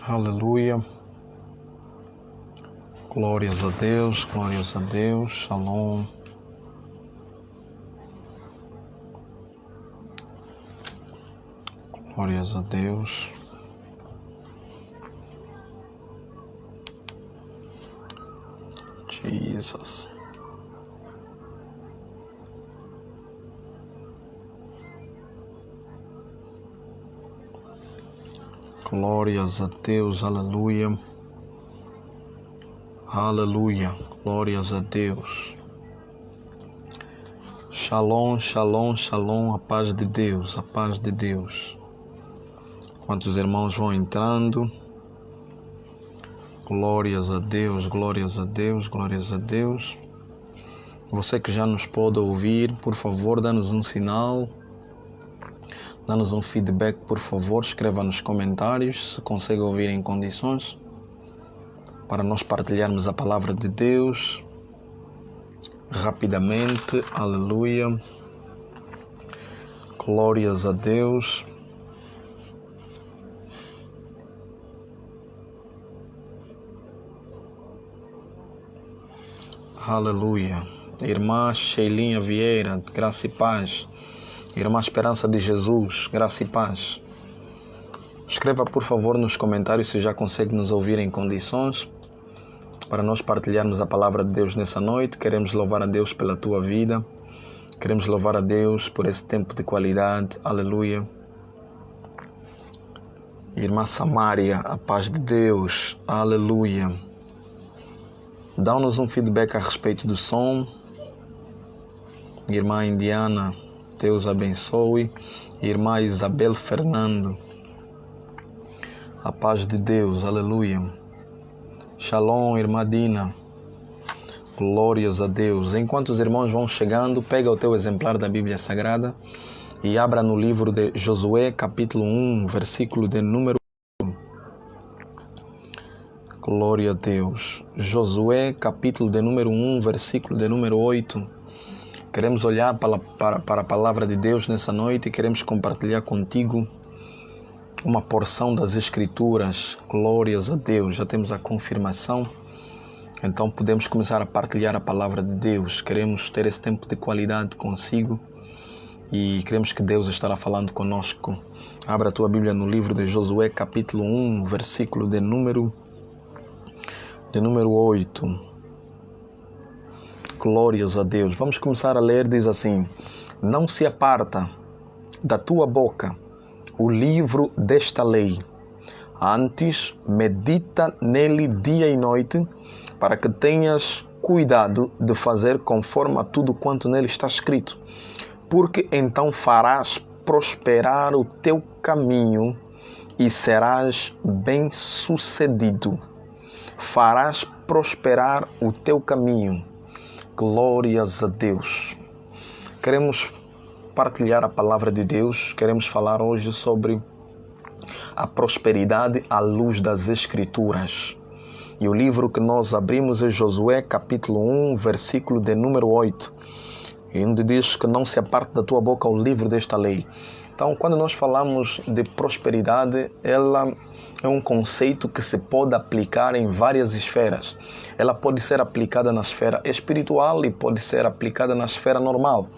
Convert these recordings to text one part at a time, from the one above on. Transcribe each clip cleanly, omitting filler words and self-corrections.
Aleluia. Glórias a Deus, Shalom. Glórias a Deus. Jesus. Glórias a Deus, aleluia. Aleluia, glórias a Deus. Shalom, shalom, shalom, a paz de Deus, a paz de Deus. Quantos irmãos vão entrando? Glórias a Deus, glórias a Deus, glórias a Deus. Você que já nos pode ouvir, por favor, dá-nos um sinal. Dá-nos um feedback, por favor. Escreva nos comentários se consegue ouvir em condições, para nós partilharmos a palavra de Deus rapidamente. Aleluia. Glórias a Deus. Aleluia. Irmã Sheilinha Vieira, graça e paz. Irmã Esperança de Jesus, graça e paz. Escreva, por favor, nos comentários se já consegue nos ouvir em condições, para nós partilharmos a palavra de Deus nessa noite. Queremos louvar a Deus pela tua vida. Queremos louvar a Deus por esse tempo de qualidade. Aleluia. Irmã Samária, a paz de Deus. Aleluia. Dá-nos um feedback a respeito do som. Irmã Indiana, Deus abençoe. Irmã Isabel Fernando, a paz de Deus. Aleluia. Shalom, irmã Dina. Glórias a Deus. Enquanto os irmãos vão chegando, pega o teu exemplar da Bíblia Sagrada e abra no livro de Josué, capítulo 1, versículo de número 1. Glória a Deus. Josué, capítulo de número 1, versículo de número 8. Queremos olhar para a palavra de Deus nessa noite e queremos compartilhar contigo uma porção das Escrituras. Glórias a Deus. Já temos a confirmação. Então podemos começar a partilhar a palavra de Deus. Queremos ter esse tempo de qualidade consigo e queremos que Deus estará falando conosco. Abra a tua Bíblia no livro de Josué, capítulo 1, versículo de número 8. Glórias a Deus. Vamos começar a ler. Diz assim: não se aparta da tua boca o livro desta lei, antes medita nele dia e noite, para que tenhas cuidado de fazer conforme a tudo quanto nele está escrito, porque então farás prosperar o teu caminho e serás bem-sucedido. Farás prosperar o teu caminho. Glórias a Deus. Queremos partilhar a palavra de Deus. Queremos falar hoje sobre a prosperidade à luz das Escrituras. E o livro que nós abrimos é Josué, capítulo 1, versículo de número 8. Onde diz que não se aparte da tua boca o livro desta lei. Então, quando nós falamos de prosperidade, ela é um conceito que se pode aplicar em várias esferas. Ela pode ser aplicada na esfera espiritual e pode ser aplicada na esfera normal.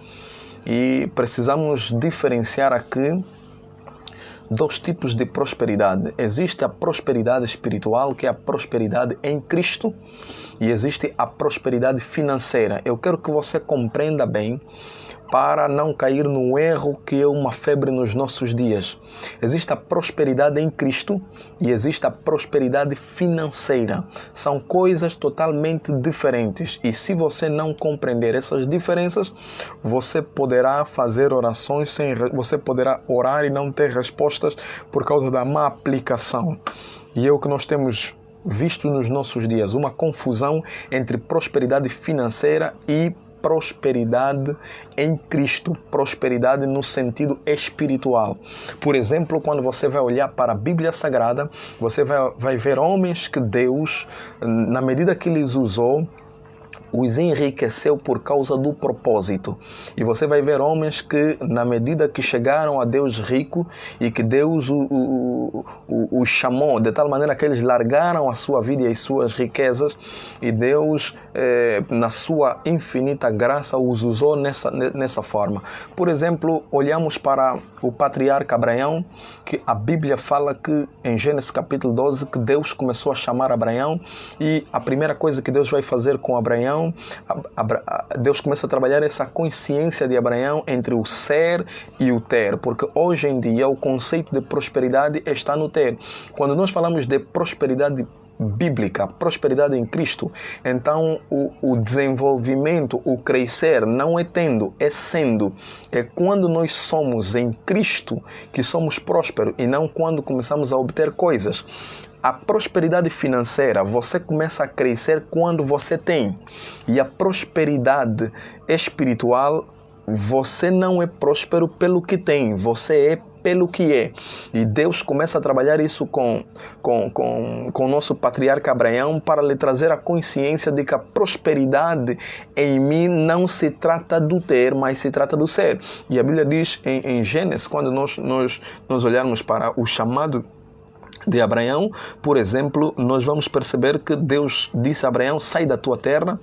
E precisamos diferenciar aqui dois tipos de prosperidade. Existe a prosperidade espiritual, que é a prosperidade em Cristo, e existe a prosperidade financeira. Eu quero que você compreenda bem, para não cair no erro que é uma febre nos nossos dias. Existe a prosperidade em Cristo e existe a prosperidade financeira. São coisas totalmente diferentes. E se você não compreender essas diferenças, você poderá fazer orações você poderá orar e não ter respostas por causa da má aplicação. E é o que nós temos visto nos nossos dias, uma confusão entre prosperidade financeira e prosperidade em Cristo, prosperidade no sentido espiritual. Por exemplo, quando você vai olhar para a Bíblia Sagrada, você vai ver homens que Deus, na medida que lhes usou, os enriqueceu por causa do propósito. E você vai ver homens que, na medida que chegaram a Deus rico e que Deus o chamou, de tal maneira que eles largaram a sua vida e as suas riquezas, e Deus, na sua infinita graça, os usou nessa forma. Por exemplo, olhamos para o patriarca Abraão, que a Bíblia fala que, em Gênesis capítulo 12, que Deus começou a chamar Abraão, e a primeira coisa que Deus vai fazer com Abraão, Deus começa a trabalhar essa consciência de Abraão entre o ser e o ter, porque hoje em dia o conceito de prosperidade está no ter. Quando nós falamos de prosperidade bíblica, prosperidade em Cristo, então o desenvolvimento, o crescer não é tendo, é sendo. É quando nós somos em Cristo que somos prósperos e não quando começamos a obter coisas. A prosperidade financeira, você começa a crescer quando você tem. E a prosperidade espiritual, você não é próspero pelo que tem, você é pelo que é. E Deus começa a trabalhar isso com o nosso patriarca Abraão para lhe trazer a consciência de que a prosperidade em mim não se trata do ter, mas se trata do ser. E a Bíblia diz em Gênesis, quando nós olharmos para o chamado de Abraão, por exemplo, nós vamos perceber que Deus disse a Abraão: sai da tua terra,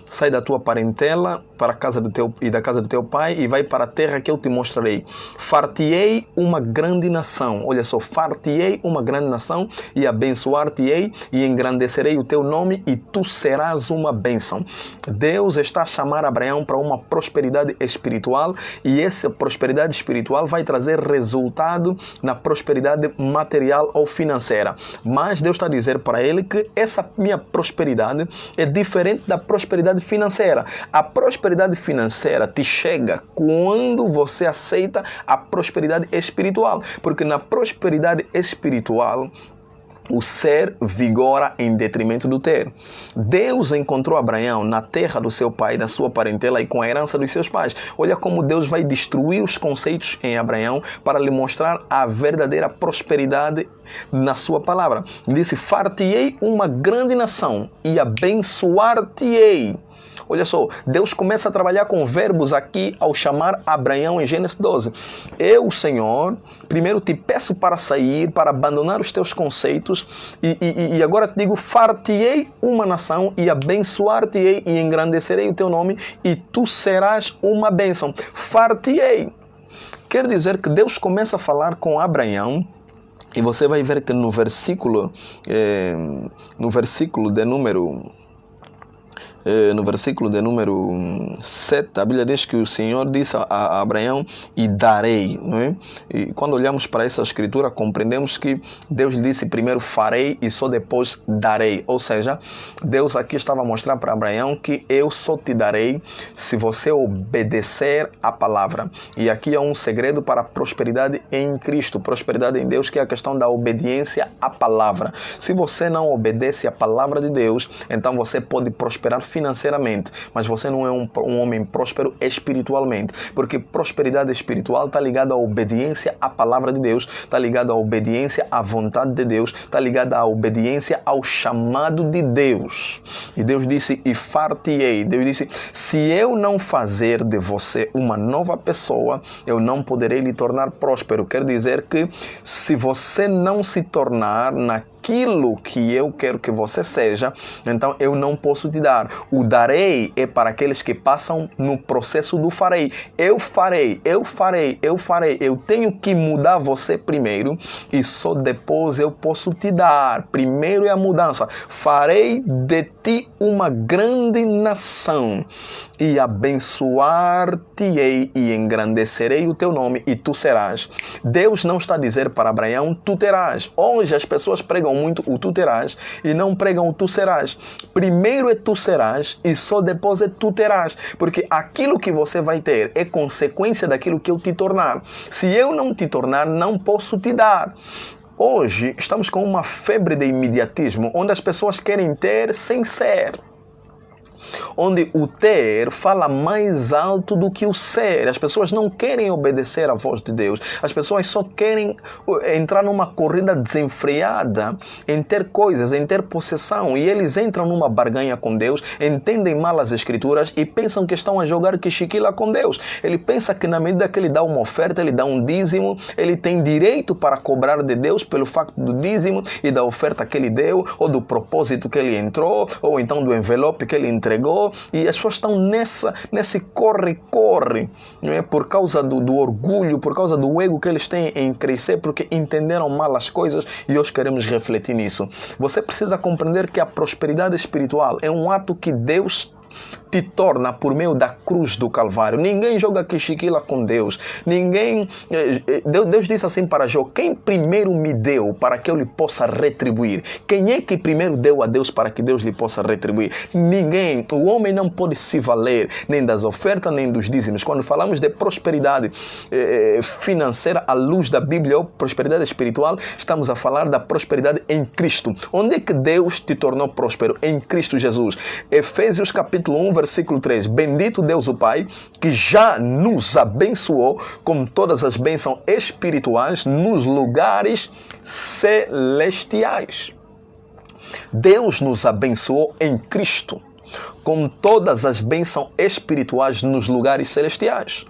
sai da tua parentela para a casa da casa do teu pai e vai para a terra que eu te mostrarei. Far-te-ei uma grande nação. Olha só, far-te-ei uma grande nação e abençoar-te-ei e engrandecerei o teu nome e tu serás uma bênção. Deus está a chamar Abraão para uma prosperidade espiritual e essa prosperidade espiritual vai trazer resultado na prosperidade material ou financeira. Mas Deus está a dizer para ele que essa minha prosperidade é diferente da prosperidade financeira. A prosperidade financeira te chega quando você aceita a prosperidade espiritual, porque na prosperidade espiritual o ser vigora em detrimento do ter. Deus encontrou Abraão na terra do seu pai, da sua parentela e com a herança dos seus pais. Olha como Deus vai destruir os conceitos em Abraão para lhe mostrar a verdadeira prosperidade na sua palavra. Disse: far-te-ei uma grande nação e abençoar-te-ei. Olha só, Deus começa a trabalhar com verbos aqui ao chamar Abraão em Gênesis 12. Eu, Senhor, primeiro te peço para sair, para abandonar os teus conceitos e agora te digo: far-te-ei uma nação e abençoar-te-ei e engrandecerei o teu nome e tu serás uma bênção. Far-te-ei. Quer dizer que Deus começa a falar com Abraão. E você vai ver que no versículo de número 7, a Bíblia diz que o Senhor disse a Abraão: e darei, não é? E quando olhamos para essa escritura, compreendemos que Deus disse primeiro farei e só depois darei. Ou seja, Deus aqui estava a mostrar para Abraão que eu só te darei se você obedecer à palavra. E aqui é um segredo para a prosperidade em Cristo, prosperidade em Deus, que é a questão da obediência à palavra. Se você não obedece à palavra de Deus, então você pode prosperar financeiramente, mas você não é um homem próspero espiritualmente, porque prosperidade espiritual está ligada à obediência à palavra de Deus, está ligada à obediência à vontade de Deus, está ligada à obediência ao chamado de Deus. E Deus disse: e far-te-ei. Deus disse: se eu não fazer de você uma nova pessoa, eu não poderei lhe tornar próspero. Quer dizer que se você não se tornar naquilo que eu quero que você seja, então eu não posso te dar. O darei é para aqueles que passam no processo do farei. Eu farei, eu farei, eu farei. Eu tenho que mudar você primeiro e só depois eu posso te dar. Primeiro é a mudança. Farei de ti uma grande nação e abençoar-te-ei e engrandecerei o teu nome e tu serás. Deus não está a dizer para Abraão: tu terás. Hoje as pessoas pregam muito o tu terás e não pregam o tu serás. Primeiro é tu serás e só depois é tu terás, porque aquilo que você vai ter é consequência daquilo que eu te tornar. Se eu não te tornar, não posso te dar. Hoje estamos com uma febre de imediatismo, onde as pessoas querem ter sem ser. onde o ter fala mais alto do que o ser. As pessoas não querem obedecer à voz de Deus. As pessoas só querem entrar numa corrida desenfreada em ter coisas, em ter possessão, e eles entram numa barganha com Deus, entendem mal as Escrituras e pensam que estão a jogar quichiquila com Deus. Ele pensa que na medida que ele dá uma oferta, ele dá um dízimo, ele tem direito para cobrar de Deus pelo facto do dízimo e da oferta que ele deu, ou do propósito que ele entrou, ou então do envelope que ele entregou, e as pessoas estão nesse corre-corre, não é? Por causa do orgulho, por causa do ego que eles têm em crescer, porque entenderam mal as coisas, e hoje queremos refletir nisso. Você precisa compreender que a prosperidade espiritual é um ato que Deus te torna por meio da cruz do Calvário. Ninguém joga quichiquila com Deus. Deus disse assim para Jó: quem primeiro me deu para que eu lhe possa retribuir? Quem é que primeiro deu a Deus para que Deus lhe possa retribuir? Ninguém. O homem não pode se valer nem das ofertas nem dos dízimos. Quando falamos de prosperidade financeira à luz da Bíblia, ou prosperidade espiritual, estamos a falar da prosperidade em Cristo. Onde é que Deus te tornou próspero? Em Cristo Jesus. Efésios capítulo 1, versículo 3. Bendito Deus o Pai, que já nos abençoou com todas as bênçãos espirituais nos lugares celestiais. Deus nos abençoou em Cristo com todas as bênçãos espirituais nos lugares celestiais.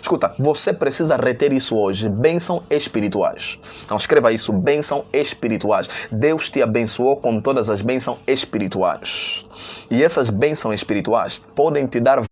Escuta, você precisa reter isso hoje, bênçãos espirituais. Então escreva isso, bênçãos espirituais. Deus te abençoou com todas as bênçãos espirituais. E essas bênçãos espirituais podem te dar,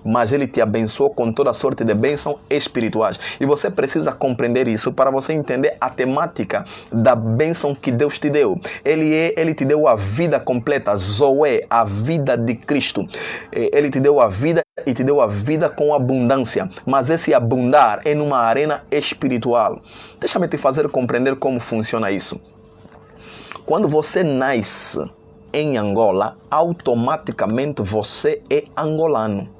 mas Ele te abençoou com toda sorte de bênçãos espirituais. E você precisa compreender isso para você entender a temática da bênção que Deus te deu. Ele te deu a vida completa, Zoé, a vida de Cristo. Ele te deu a vida e te deu a vida com abundância. Mas esse abundar é numa arena espiritual. Deixa-me te fazer compreender como funciona isso. Quando você nasce em Angola, automaticamente você é angolano.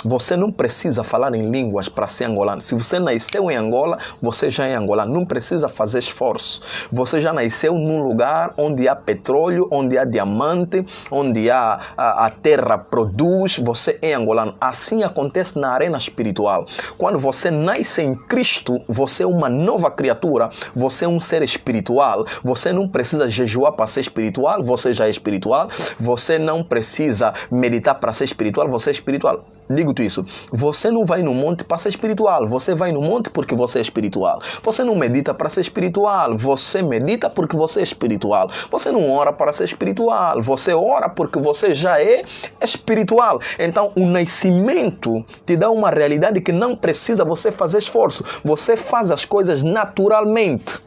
Você não precisa falar em línguas para ser angolano. Se você nasceu em Angola, você já é angolano. Não precisa fazer esforço. Você já nasceu num lugar onde há petróleo, onde há diamante, onde a terra produz. Você é angolano. Assim acontece na arena espiritual. Quando você nasce em Cristo, você é uma nova criatura. Você é um ser espiritual. Você não precisa jejuar para ser espiritual. Você já é espiritual. Você não precisa meditar para ser espiritual. Você é espiritual. Digo-te isso, você não vai no monte para ser espiritual, você vai no monte porque você é espiritual. Você não medita para ser espiritual, você medita porque você é espiritual. Você não ora para ser espiritual, você ora porque você já é espiritual. Então o nascimento te dá uma realidade que não precisa você fazer esforço. Você faz as coisas naturalmente.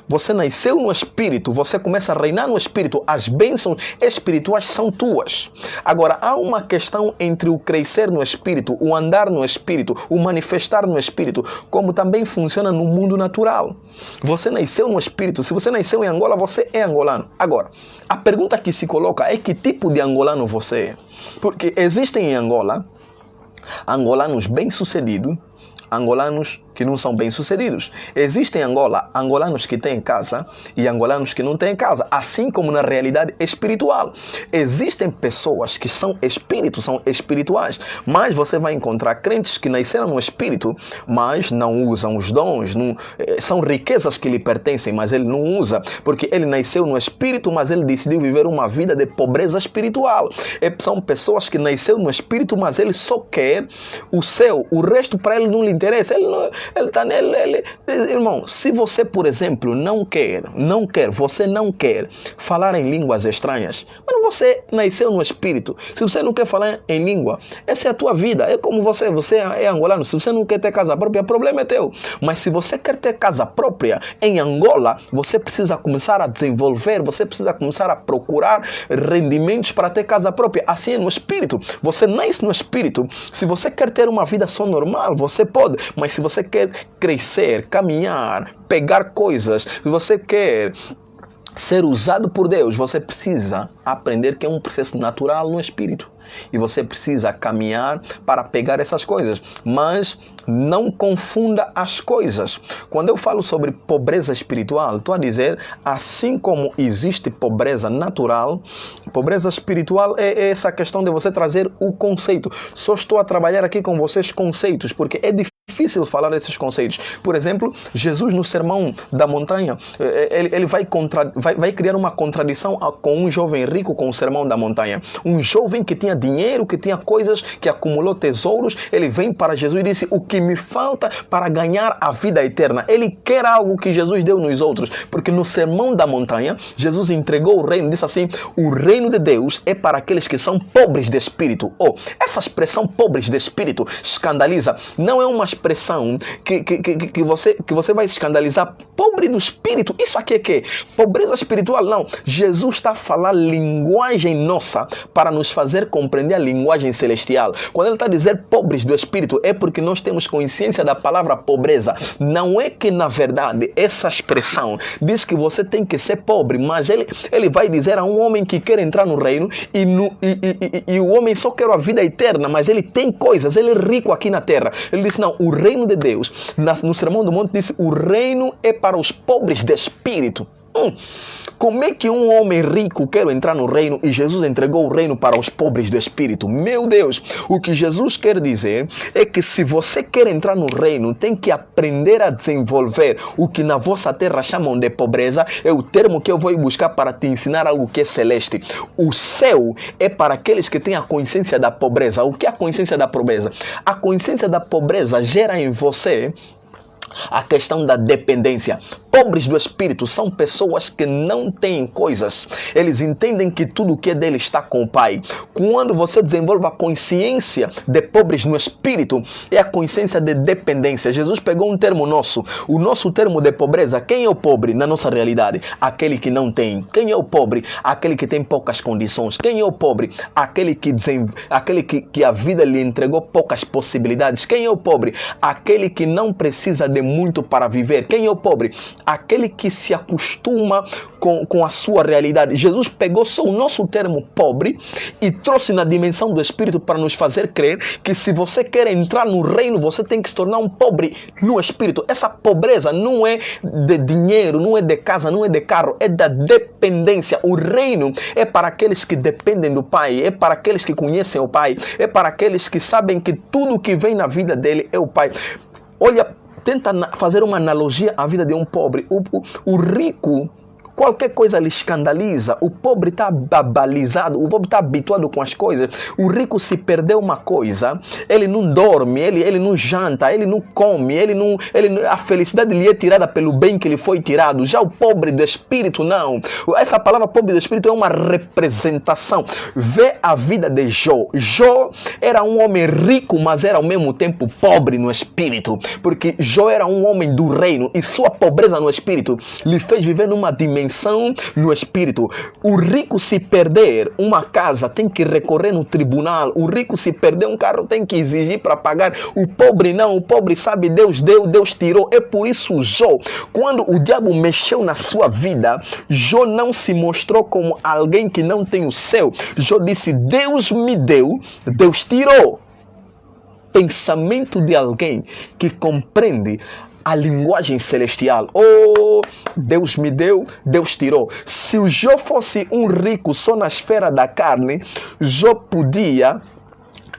Você nasceu no Espírito, você começa a reinar no Espírito, as bênçãos espirituais são tuas. Agora, há uma questão entre o crescer no Espírito, o andar no Espírito, o manifestar no Espírito, como também funciona no mundo natural. Você nasceu no Espírito, se você nasceu em Angola, você é angolano. Agora, a pergunta que se coloca é que tipo de angolano você é? Porque existem em Angola angolanos bem-sucedidos, angolanos que não são bem-sucedidos. Existem em Angola angolanos que têm casa e angolanos que não têm casa, assim como na realidade espiritual. Existem pessoas que são espíritos, são espirituais, mas você vai encontrar crentes que nasceram no Espírito, mas não usam os dons, são riquezas que lhe pertencem, mas ele não usa, porque ele nasceu no Espírito, mas ele decidiu viver uma vida de pobreza espiritual. São pessoas que nasceram no Espírito, mas ele só quer o céu, o resto para ele não lhe interessa. Ele está nele. Irmão, se você, por exemplo, você não quer falar em línguas estranhas, mas você nasceu no Espírito. Se você não quer falar em língua, essa é a tua vida. É como você é angolano. Se você não quer ter casa própria, o problema é teu. Mas se você quer ter casa própria em Angola, você precisa começar a desenvolver, você precisa começar a procurar rendimentos para ter casa própria. Assim é no Espírito. Você nasce no Espírito. Se você quer ter uma vida só normal, você pode. Mas se você quer crescer, caminhar, pegar coisas, se você quer ser usado por Deus, você precisa aprender que é um processo natural no espírito. E você precisa caminhar para pegar essas coisas. Mas não confunda as coisas. Quando eu falo sobre pobreza espiritual, estou a dizer, assim como existe pobreza natural, pobreza espiritual é essa questão de você trazer o conceito. Só estou a trabalhar aqui com vocês conceitos, porque é difícil falar esses conceitos. Por exemplo, Jesus no Sermão da Montanha, ele vai criar uma contradição com um jovem rico com o Sermão da Montanha. Um jovem que tinha dinheiro, que tinha coisas, que acumulou tesouros, ele vem para Jesus e disse, o que me falta para ganhar a vida eterna? Ele quer algo que Jesus deu nos outros, porque no Sermão da Montanha, Jesus entregou o reino, disse assim, o reino de Deus é para aqueles que são pobres de espírito. Essa expressão pobres de espírito escandaliza. Não é uma expressão que você vai escandalizar. Pobre do espírito, isso aqui é que? Pobreza espiritual, não. Jesus está a falar linguagem nossa para nos fazer compreender a linguagem celestial. Quando ele está a dizer pobres do espírito, é porque nós temos consciência da palavra pobreza. Não é que, na verdade, essa expressão diz que você tem que ser pobre, mas ele vai dizer a um homem que quer entrar no reino e o homem só quer a vida eterna, mas ele tem coisas, ele é rico aqui na terra. Ele disse, não, o reino de Deus, no Sermão do Monte, disse, o reino é para os pobres de espírito. Como é que um homem rico quer entrar no reino e Jesus entregou o reino para os pobres do espírito? Meu Deus, o que Jesus quer dizer é que se você quer entrar no reino, tem que aprender a desenvolver o que na vossa terra chamam de pobreza. É o termo que eu vou buscar para te ensinar algo que é celeste. O céu é para aqueles que têm a consciência da pobreza. O que é a consciência da pobreza? A consciência da pobreza gera em você a questão da dependência. Pobres do espírito são pessoas que não têm coisas. Eles entendem que tudo que é dele está com o Pai. Quando você desenvolve a consciência de pobres no espírito, é a consciência de dependência. Jesus pegou um termo nosso, o nosso termo de pobreza. Quem é o pobre na nossa realidade? Aquele que não tem. Quem é o pobre? Aquele que tem poucas condições. Quem é o pobre? Aquele que a vida lhe entregou poucas possibilidades. Quem é o pobre? Aquele que não precisa de muito para viver. Quem é o pobre? Aquele que se acostuma com a sua realidade. Jesus pegou só o nosso termo pobre e trouxe na dimensão do espírito para nos fazer crer que se você quer entrar no reino, você tem que se tornar um pobre no espírito. Essa pobreza não é de dinheiro, não é de casa, não é de carro, é da dependência. O reino é para aqueles que dependem do Pai, é para aqueles que conhecem o Pai, é para aqueles que sabem que tudo que vem na vida dele é o Pai. Olha, tenta fazer uma analogia à vida de um pobre. O rico, qualquer coisa lhe escandaliza. O pobre está babalizado, o pobre está habituado com as coisas. O rico, se perder uma coisa, ele não dorme, ele não janta, ele não come, a felicidade lhe é tirada pelo bem que lhe foi tirado. Já o pobre do espírito, não. Essa palavra pobre do espírito é uma representação. Vê a vida de Jó. Jó era um homem rico, mas era ao mesmo tempo pobre no espírito, porque Jó era um homem do reino e sua pobreza no espírito lhe fez viver numa dimensão no espírito. O rico, se perder uma casa, tem que recorrer no tribunal. O rico, se perder um carro, tem que exigir para pagar. O pobre não. O pobre sabe, Deus deu, Deus tirou. É por isso Jó, quando o diabo mexeu na sua vida, Jó não se mostrou como alguém que não tem o céu. Jó disse, Deus me deu, Deus tirou. Pensamento de alguém que compreende a linguagem celestial. Deus me deu, Deus tirou. Se o Jó fosse um rico só na esfera da carne, Jó podia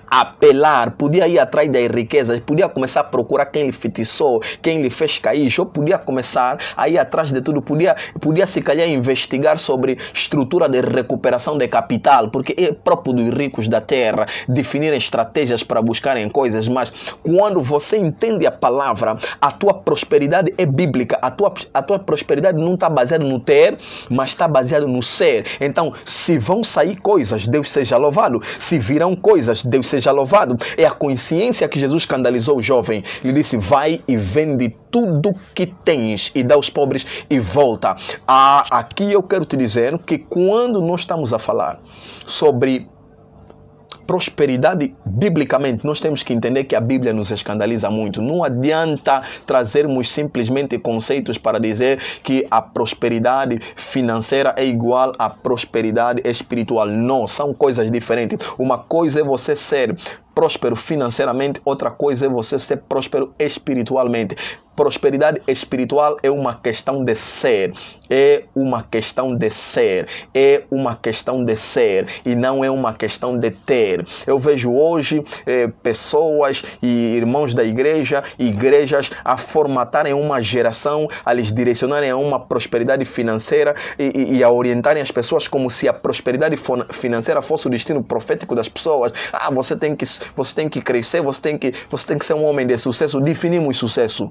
apelar, podia ir atrás das riquezas, podia começar a procurar quem lhe feitiçou, quem lhe fez cair. Jó podia começar a ir atrás de tudo, podia se calhar investigar sobre estrutura de recuperação de capital, porque é próprio dos ricos da terra definir estratégias para buscarem coisas. Mas quando você entende a palavra, a tua prosperidade é bíblica. A tua prosperidade não está baseada no ter, mas está baseada no ser. Então, se vão sair coisas, Deus seja louvado. Se virão coisas, Deus seja louvado. É a consciência que Jesus escandalizou o jovem. Ele disse, vai e vende tudo que tens e dá aos pobres e volta. Aqui eu quero te dizer que quando nós estamos a falar sobre Prosperidade, biblicamente, nós temos que entender que a Bíblia nos escandaliza muito. Não adianta trazermos simplesmente conceitos para dizer que a prosperidade financeira é igual à prosperidade espiritual. Não, são coisas diferentes. Uma coisa é você ser próspero financeiramente, outra coisa é você ser próspero espiritualmente. Prosperidade espiritual é uma questão de ser, é uma questão de ser, é uma questão de ser e não é uma questão de ter. Eu vejo hoje pessoas e irmãos da igreja, igrejas a formatarem uma geração, a lhes direcionarem a uma prosperidade financeira e a orientarem as pessoas como se a prosperidade financeira fosse o destino profético das pessoas. Ah, você tem que crescer, você tem que ser um homem de sucesso. Definimos sucesso.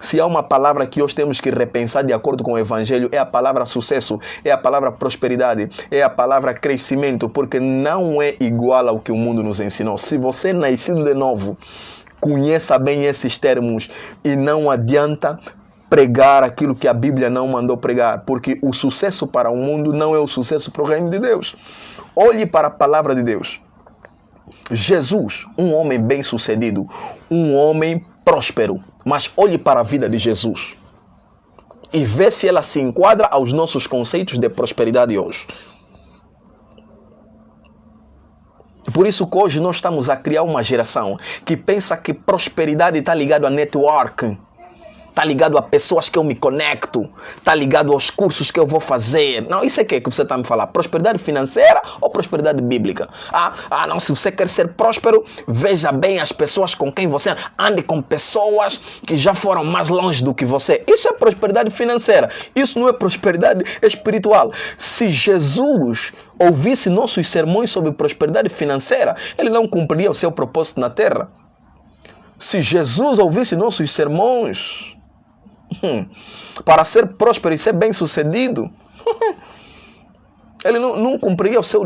Se há uma palavra que hoje temos que repensar de acordo com o Evangelho, é a palavra sucesso, é a palavra prosperidade, é a palavra crescimento, porque não é igual ao que o mundo nos ensinou. Se você é nascido de novo, conheça bem esses termos e não adianta pregar aquilo que a Bíblia não mandou pregar, porque o sucesso para o mundo não é o sucesso para o reino de Deus. Olhe para a palavra de Deus. Jesus, um homem bem-sucedido, um homem próspero, mas olhe para a vida de Jesus e vê se ela se enquadra aos nossos conceitos de prosperidade hoje. Por isso que hoje nós estamos a criar uma geração que pensa que prosperidade está ligado a networking, está ligado a pessoas que eu me conecto, está ligado aos cursos que eu vou fazer. Não, isso é que você está me falando? Prosperidade financeira ou prosperidade bíblica? Não, se você quer ser próspero, veja bem as pessoas com quem você anda. Ande com pessoas que já foram mais longe do que você. Isso é prosperidade financeira. Isso não é prosperidade espiritual. Se Jesus ouvisse nossos sermões sobre prosperidade financeira, ele não cumpriria o seu propósito na terra. Se Jesus ouvisse nossos sermões para ser próspero e ser bem-sucedido, ele não cumpriria o seu...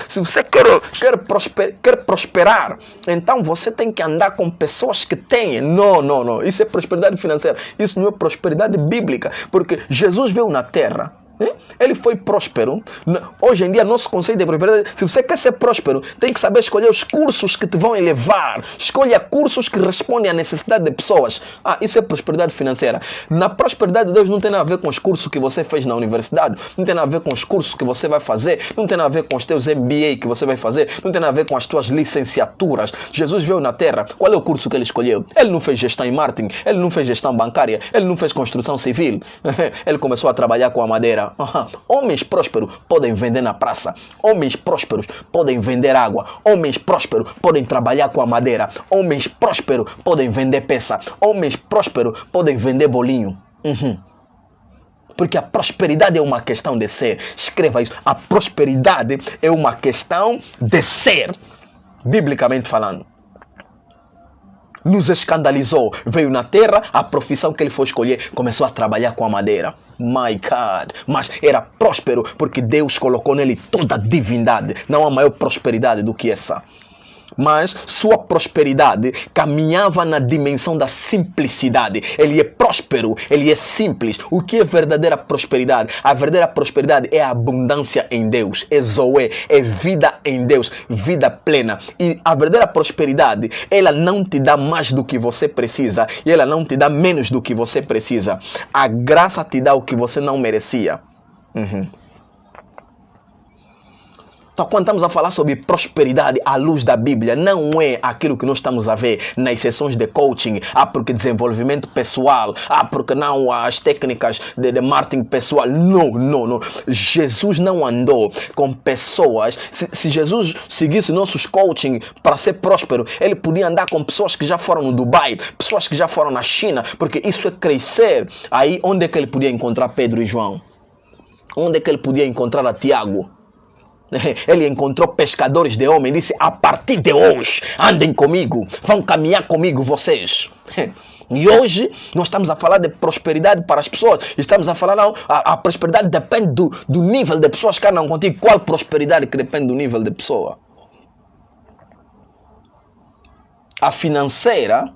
se você quer prosperar, então você tem que andar com pessoas que têm. Não. Isso é prosperidade financeira. Isso não é prosperidade bíblica. Porque Jesus veio na terra. Ele foi próspero. Hoje em dia, nosso conceito de prosperidade, se você quer ser próspero, tem que saber escolher os cursos que te vão elevar. Escolha cursos que respondem à necessidade de pessoas. Isso é prosperidade financeira. Na prosperidade de Deus não tem nada a ver com os cursos que você fez na universidade, não tem nada a ver com os cursos que você vai fazer, não tem nada a ver com os teus MBA que você vai fazer, não tem nada a ver com as tuas licenciaturas. Jesus veio na terra. Qual é o curso que ele escolheu? Ele não fez gestão em marketing, ele não fez gestão bancária, ele não fez construção civil. Ele começou a trabalhar com a madeira. Homens prósperos podem vender na praça. Homens prósperos podem vender água. Homens prósperos podem trabalhar com a madeira. Homens prósperos podem vender peça. Homens prósperos podem vender bolinho. Porque a prosperidade é uma questão de ser. Escreva isso. A prosperidade é uma questão de ser. Biblicamente falando. Nos escandalizou, veio na terra, a profissão que ele foi escolher, começou a trabalhar com a madeira. My God! Mas era próspero porque Deus colocou nele toda a divindade. Não há maior prosperidade do que essa. Mas sua prosperidade caminhava na dimensão da simplicidade. Ele é próspero, ele é simples. O que é verdadeira prosperidade? A verdadeira prosperidade é a abundância em Deus, é Zoé, é vida em Deus, vida plena. E a verdadeira prosperidade, ela não te dá mais do que você precisa e ela não te dá menos do que você precisa. A graça te dá o que você não merecia. Então, quando estamos a falar sobre prosperidade à luz da Bíblia, não é aquilo que nós estamos a ver nas sessões de coaching. Porque desenvolvimento pessoal. Porque não as técnicas de marketing pessoal. Não. Jesus não andou com pessoas. Se Jesus seguisse nossos coaching para ser próspero, ele podia andar com pessoas que já foram no Dubai, pessoas que já foram na China, porque isso é crescer. Aí, onde é que ele podia encontrar Pedro e João? Onde é que ele podia encontrar a Tiago? Ele encontrou pescadores de homens e disse: a partir de hoje, andem comigo, vão caminhar comigo vocês. E hoje nós estamos a falar de prosperidade para as pessoas. Estamos a falar, não, a prosperidade depende do nível de pessoas que andam contigo. Qual prosperidade que depende do nível de pessoa? A financeira.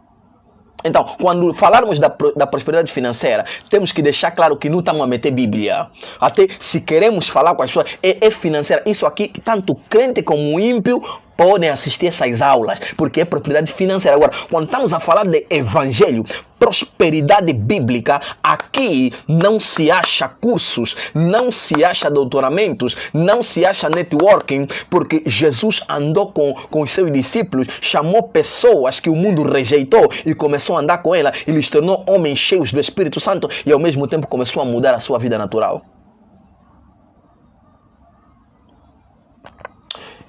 Então, quando falarmos da prosperidade financeira, temos que deixar claro que não estamos a meter Bíblia. Até se queremos falar com as pessoas, é financeira. Isso aqui, tanto crente como ímpio podem assistir essas aulas, porque é propriedade financeira. Agora, quando estamos a falar de evangelho, prosperidade bíblica, aqui não se acha cursos, não se acha doutoramentos, não se acha networking, porque Jesus andou com os seus discípulos, chamou pessoas que o mundo rejeitou e começou a andar com ela e lhes tornou homens cheios do Espírito Santo e ao mesmo tempo começou a mudar a sua vida natural.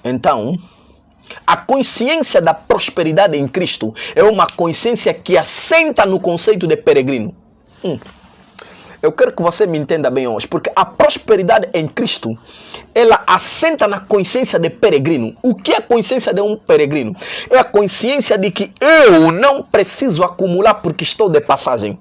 Então, a consciência da prosperidade em Cristo é uma consciência que assenta no conceito de peregrino. Eu quero que você me entenda bem hoje, porque a prosperidade em Cristo, ela assenta na consciência de peregrino. O que é a consciência de um peregrino? É a consciência de que eu não preciso acumular porque estou de passagem.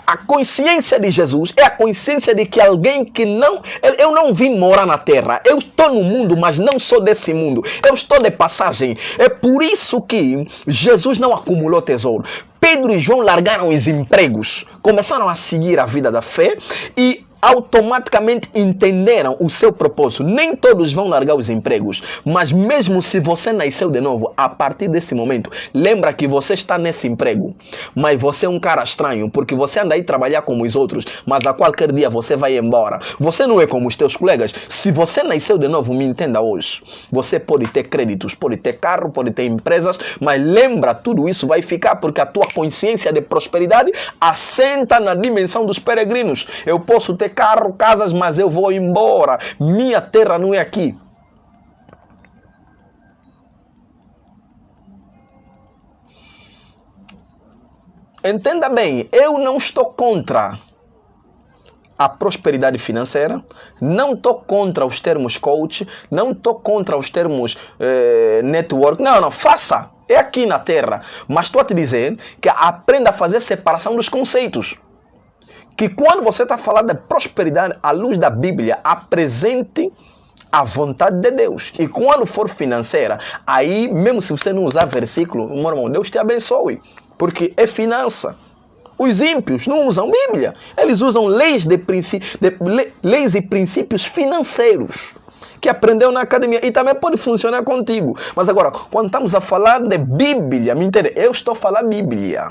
A consciência de Jesus é a consciência de que alguém que não... Eu não vim morar na terra. Eu estou no mundo, mas não sou desse mundo. Eu estou de passagem. É por isso que Jesus não acumulou tesouro. Pedro e João largaram os empregos, começaram a seguir a vida da fé e automaticamente entenderam o seu propósito. Nem todos vão largar os empregos, mas mesmo se você nasceu de novo, a partir desse momento, lembra que você está nesse emprego, mas você é um cara estranho, porque você anda aí trabalhar como os outros, mas a qualquer dia você vai embora. Você não é como os teus colegas. Se você nasceu de novo, me entenda hoje, você pode ter créditos, pode ter carro, pode ter empresas, mas lembra, tudo isso vai ficar porque a tua consciência de prosperidade assenta na dimensão dos peregrinos. Eu posso ter carro, casas, mas eu vou embora. Minha terra não é aqui. Entenda bem, eu não estou contra a prosperidade financeira, não estou contra os termos coach, não estou contra os termos network. Não, faça. É aqui na terra. Mas estou a te dizer que aprenda a fazer separação dos conceitos. Que quando você está falando de prosperidade à luz da Bíblia, apresente a vontade de Deus. E quando for financeira, aí, mesmo se você não usar versículo, meu irmão, Deus te abençoe. Porque é finança. Os ímpios não usam Bíblia. Eles usam leis e princípios financeiros que aprendeu na academia e também pode funcionar contigo. Mas agora, quando estamos a falar de Bíblia, me entende? Eu estou a falar Bíblia.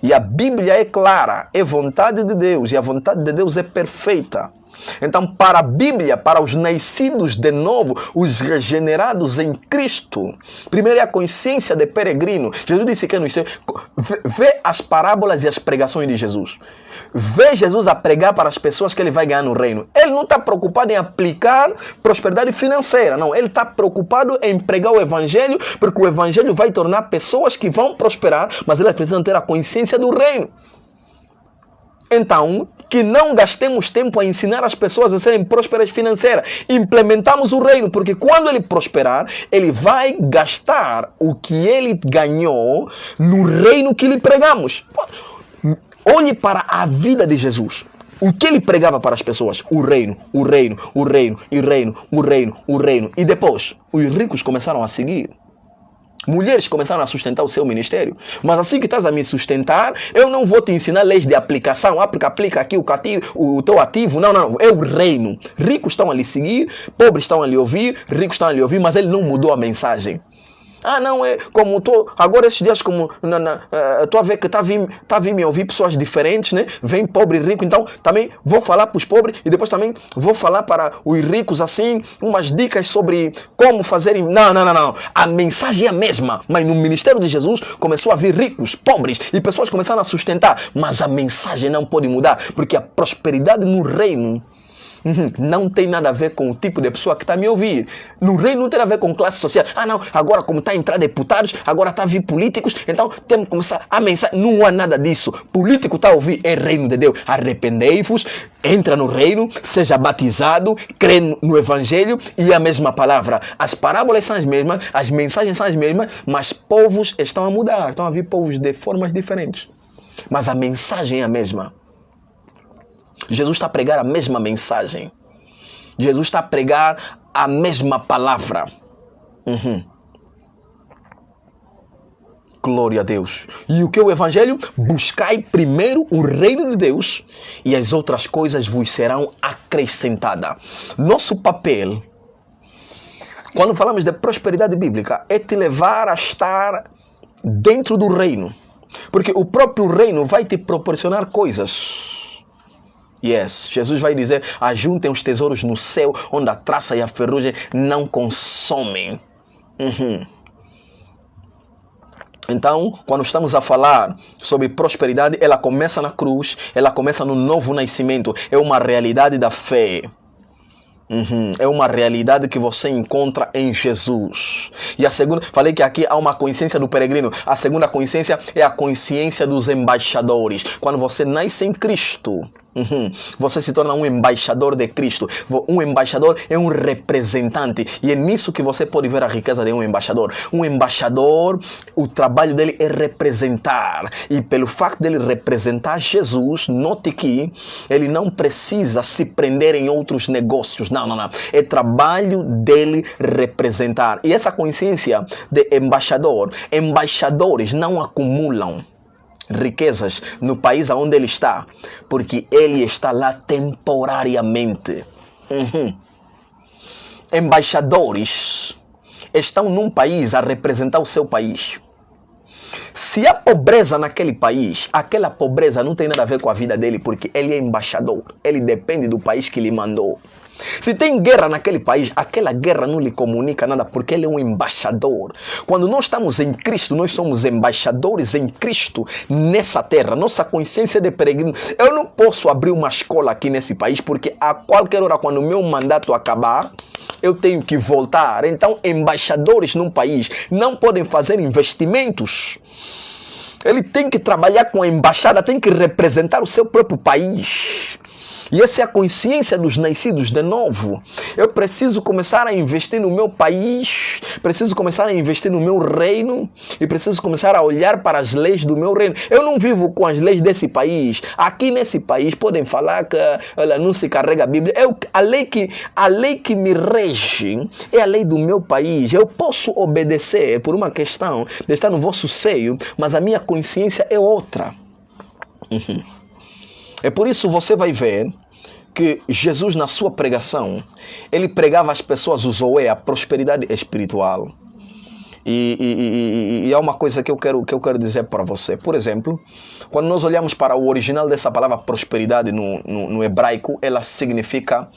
E a Bíblia é clara, é vontade de Deus, e a vontade de Deus é perfeita. Então, para a Bíblia, para os nascidos de novo, os regenerados em Cristo, primeiro é a consciência de peregrino. Jesus disse que vê as parábolas e as pregações de Jesus. Vê Jesus a pregar para as pessoas que ele vai ganhar no reino. Ele não está preocupado em aplicar prosperidade financeira, não. Ele está preocupado em pregar o evangelho, porque o evangelho vai tornar pessoas que vão prosperar, mas elas precisam ter a consciência do reino. Então, que não gastemos tempo a ensinar as pessoas a serem prósperas financeiras. Implementamos o reino, porque quando ele prosperar, ele vai gastar o que ele ganhou no reino que lhe pregamos. Olhe para a vida de Jesus. O que ele pregava para as pessoas? O reino, o reino, o reino, o reino, o reino, o reino. E depois, os ricos começaram a seguir. Mulheres começaram a sustentar o seu ministério. Mas assim que estás a me sustentar, eu não vou te ensinar leis de aplicação. Aplica aqui o teu ativo. Não. É o reino. Ricos estão a lhe seguir, pobres estão a lhe ouvir, ricos estão a lhe ouvir, mas ele não mudou a mensagem. Ah, não, é como estou... Agora esses dias, como... Estou a ver que está a vir me ouvir pessoas diferentes, né? Vem pobre e rico, então também vou falar para os pobres e depois também vou falar para os ricos, assim, umas dicas sobre como fazerem... Não. A mensagem é a mesma, mas no ministério de Jesus começou a vir ricos, pobres e pessoas começaram a sustentar, mas a mensagem não pode mudar, porque a prosperidade no reino não tem nada a ver com o tipo de pessoa que está a me ouvir. No reino não tem a ver com classe social. Ah, não, agora como está a entrar deputados, agora está a vir políticos, então temos que começar a mensagem. Não há nada disso. Político está a ouvir, é reino de Deus. Arrependei-vos, entra no reino, seja batizado, crê no evangelho e a mesma palavra. As parábolas são as mesmas, as mensagens são as mesmas, mas povos estão a mudar. Estão a vir povos de formas diferentes. Mas a mensagem é a mesma. Jesus está a pregar a mesma mensagem. Jesus está a pregar a mesma palavra. Glória a Deus. E o que é o evangelho? Buscai primeiro o reino de Deus e as outras coisas vos serão acrescentadas. Nosso papel Quando falamos de prosperidade bíblica, é te levar a estar dentro do reino. Porque o próprio reino vai te proporcionar coisas. Yes, Jesus vai dizer, ajuntem os tesouros no céu, onde a traça e a ferrugem não consomem. Então, quando estamos a falar sobre prosperidade, ela começa na cruz, ela começa no novo nascimento. É uma realidade da fé. É uma realidade que você encontra em Jesus. E a segunda, falei que aqui há uma consciência do peregrino. A segunda consciência é a consciência dos embaixadores. Quando você nasce em Cristo, você se torna um embaixador de Cristo. Um embaixador é um representante. E é nisso que você pode ver a riqueza de um embaixador. Um embaixador, o trabalho dele é representar. E pelo facto dele representar Jesus, note que ele não precisa se prender em outros negócios. Não. É trabalho dele representar. E essa consciência de embaixador, embaixadores não acumulam riquezas no país onde ele está, porque ele está lá temporariamente. Embaixadores estão num país a representar o seu país. Se há pobreza naquele país, aquela pobreza não tem nada a ver com a vida dele, porque ele é embaixador. Ele depende do país que lhe mandou. Se tem guerra naquele país, aquela guerra não lhe comunica nada, porque ele é um embaixador. Quando nós estamos em Cristo, nós somos embaixadores em Cristo nessa terra. Nossa consciência de peregrino. Eu não posso abrir uma escola aqui nesse país, porque a qualquer hora, quando o meu mandato acabar, eu tenho que voltar. Então, embaixadores num país não podem fazer investimentos. Ele tem que trabalhar com a embaixada, tem que representar o seu próprio país. E essa é a consciência dos nascidos de novo. Eu preciso começar a investir no meu país, preciso começar a investir no meu reino e preciso começar a olhar para as leis do meu reino. Eu não vivo com as leis desse país. Aqui nesse país podem falar que ela não se carrega a Bíblia. A lei que me rege é a lei do meu país. Eu posso obedecer por uma questão de estar no vosso seio, mas a minha consciência é outra. É por isso você vai ver que Jesus, na sua pregação, ele pregava às pessoas o Zoé, a prosperidade espiritual. E há uma coisa que eu quero dizer para você. Por exemplo, quando nós olhamos para o original dessa palavra prosperidade no hebraico, ela significa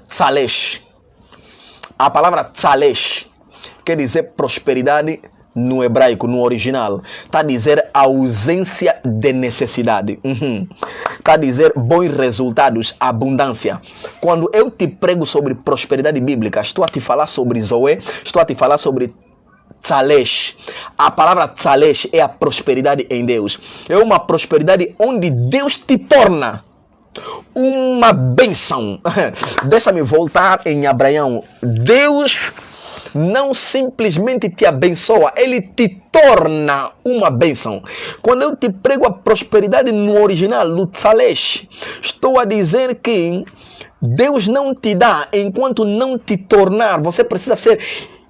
tzalesh. A palavra tzalesh quer dizer prosperidade no hebraico, no original. Está a dizer ausência de necessidade. Está a dizer bons resultados, abundância. Quando eu te prego sobre prosperidade bíblica, estou a te falar sobre Zoé, estou a te falar sobre tzalesh. A palavra tzalesh é a prosperidade em Deus. É uma prosperidade onde Deus te torna uma bênção. Deixa-me voltar em Abraão. Deus não simplesmente te abençoa, ele te torna uma bênção. Quando eu te prego a prosperidade no original, no tzalesh, estou a dizer que Deus não te dá enquanto não te tornar. Você precisa ser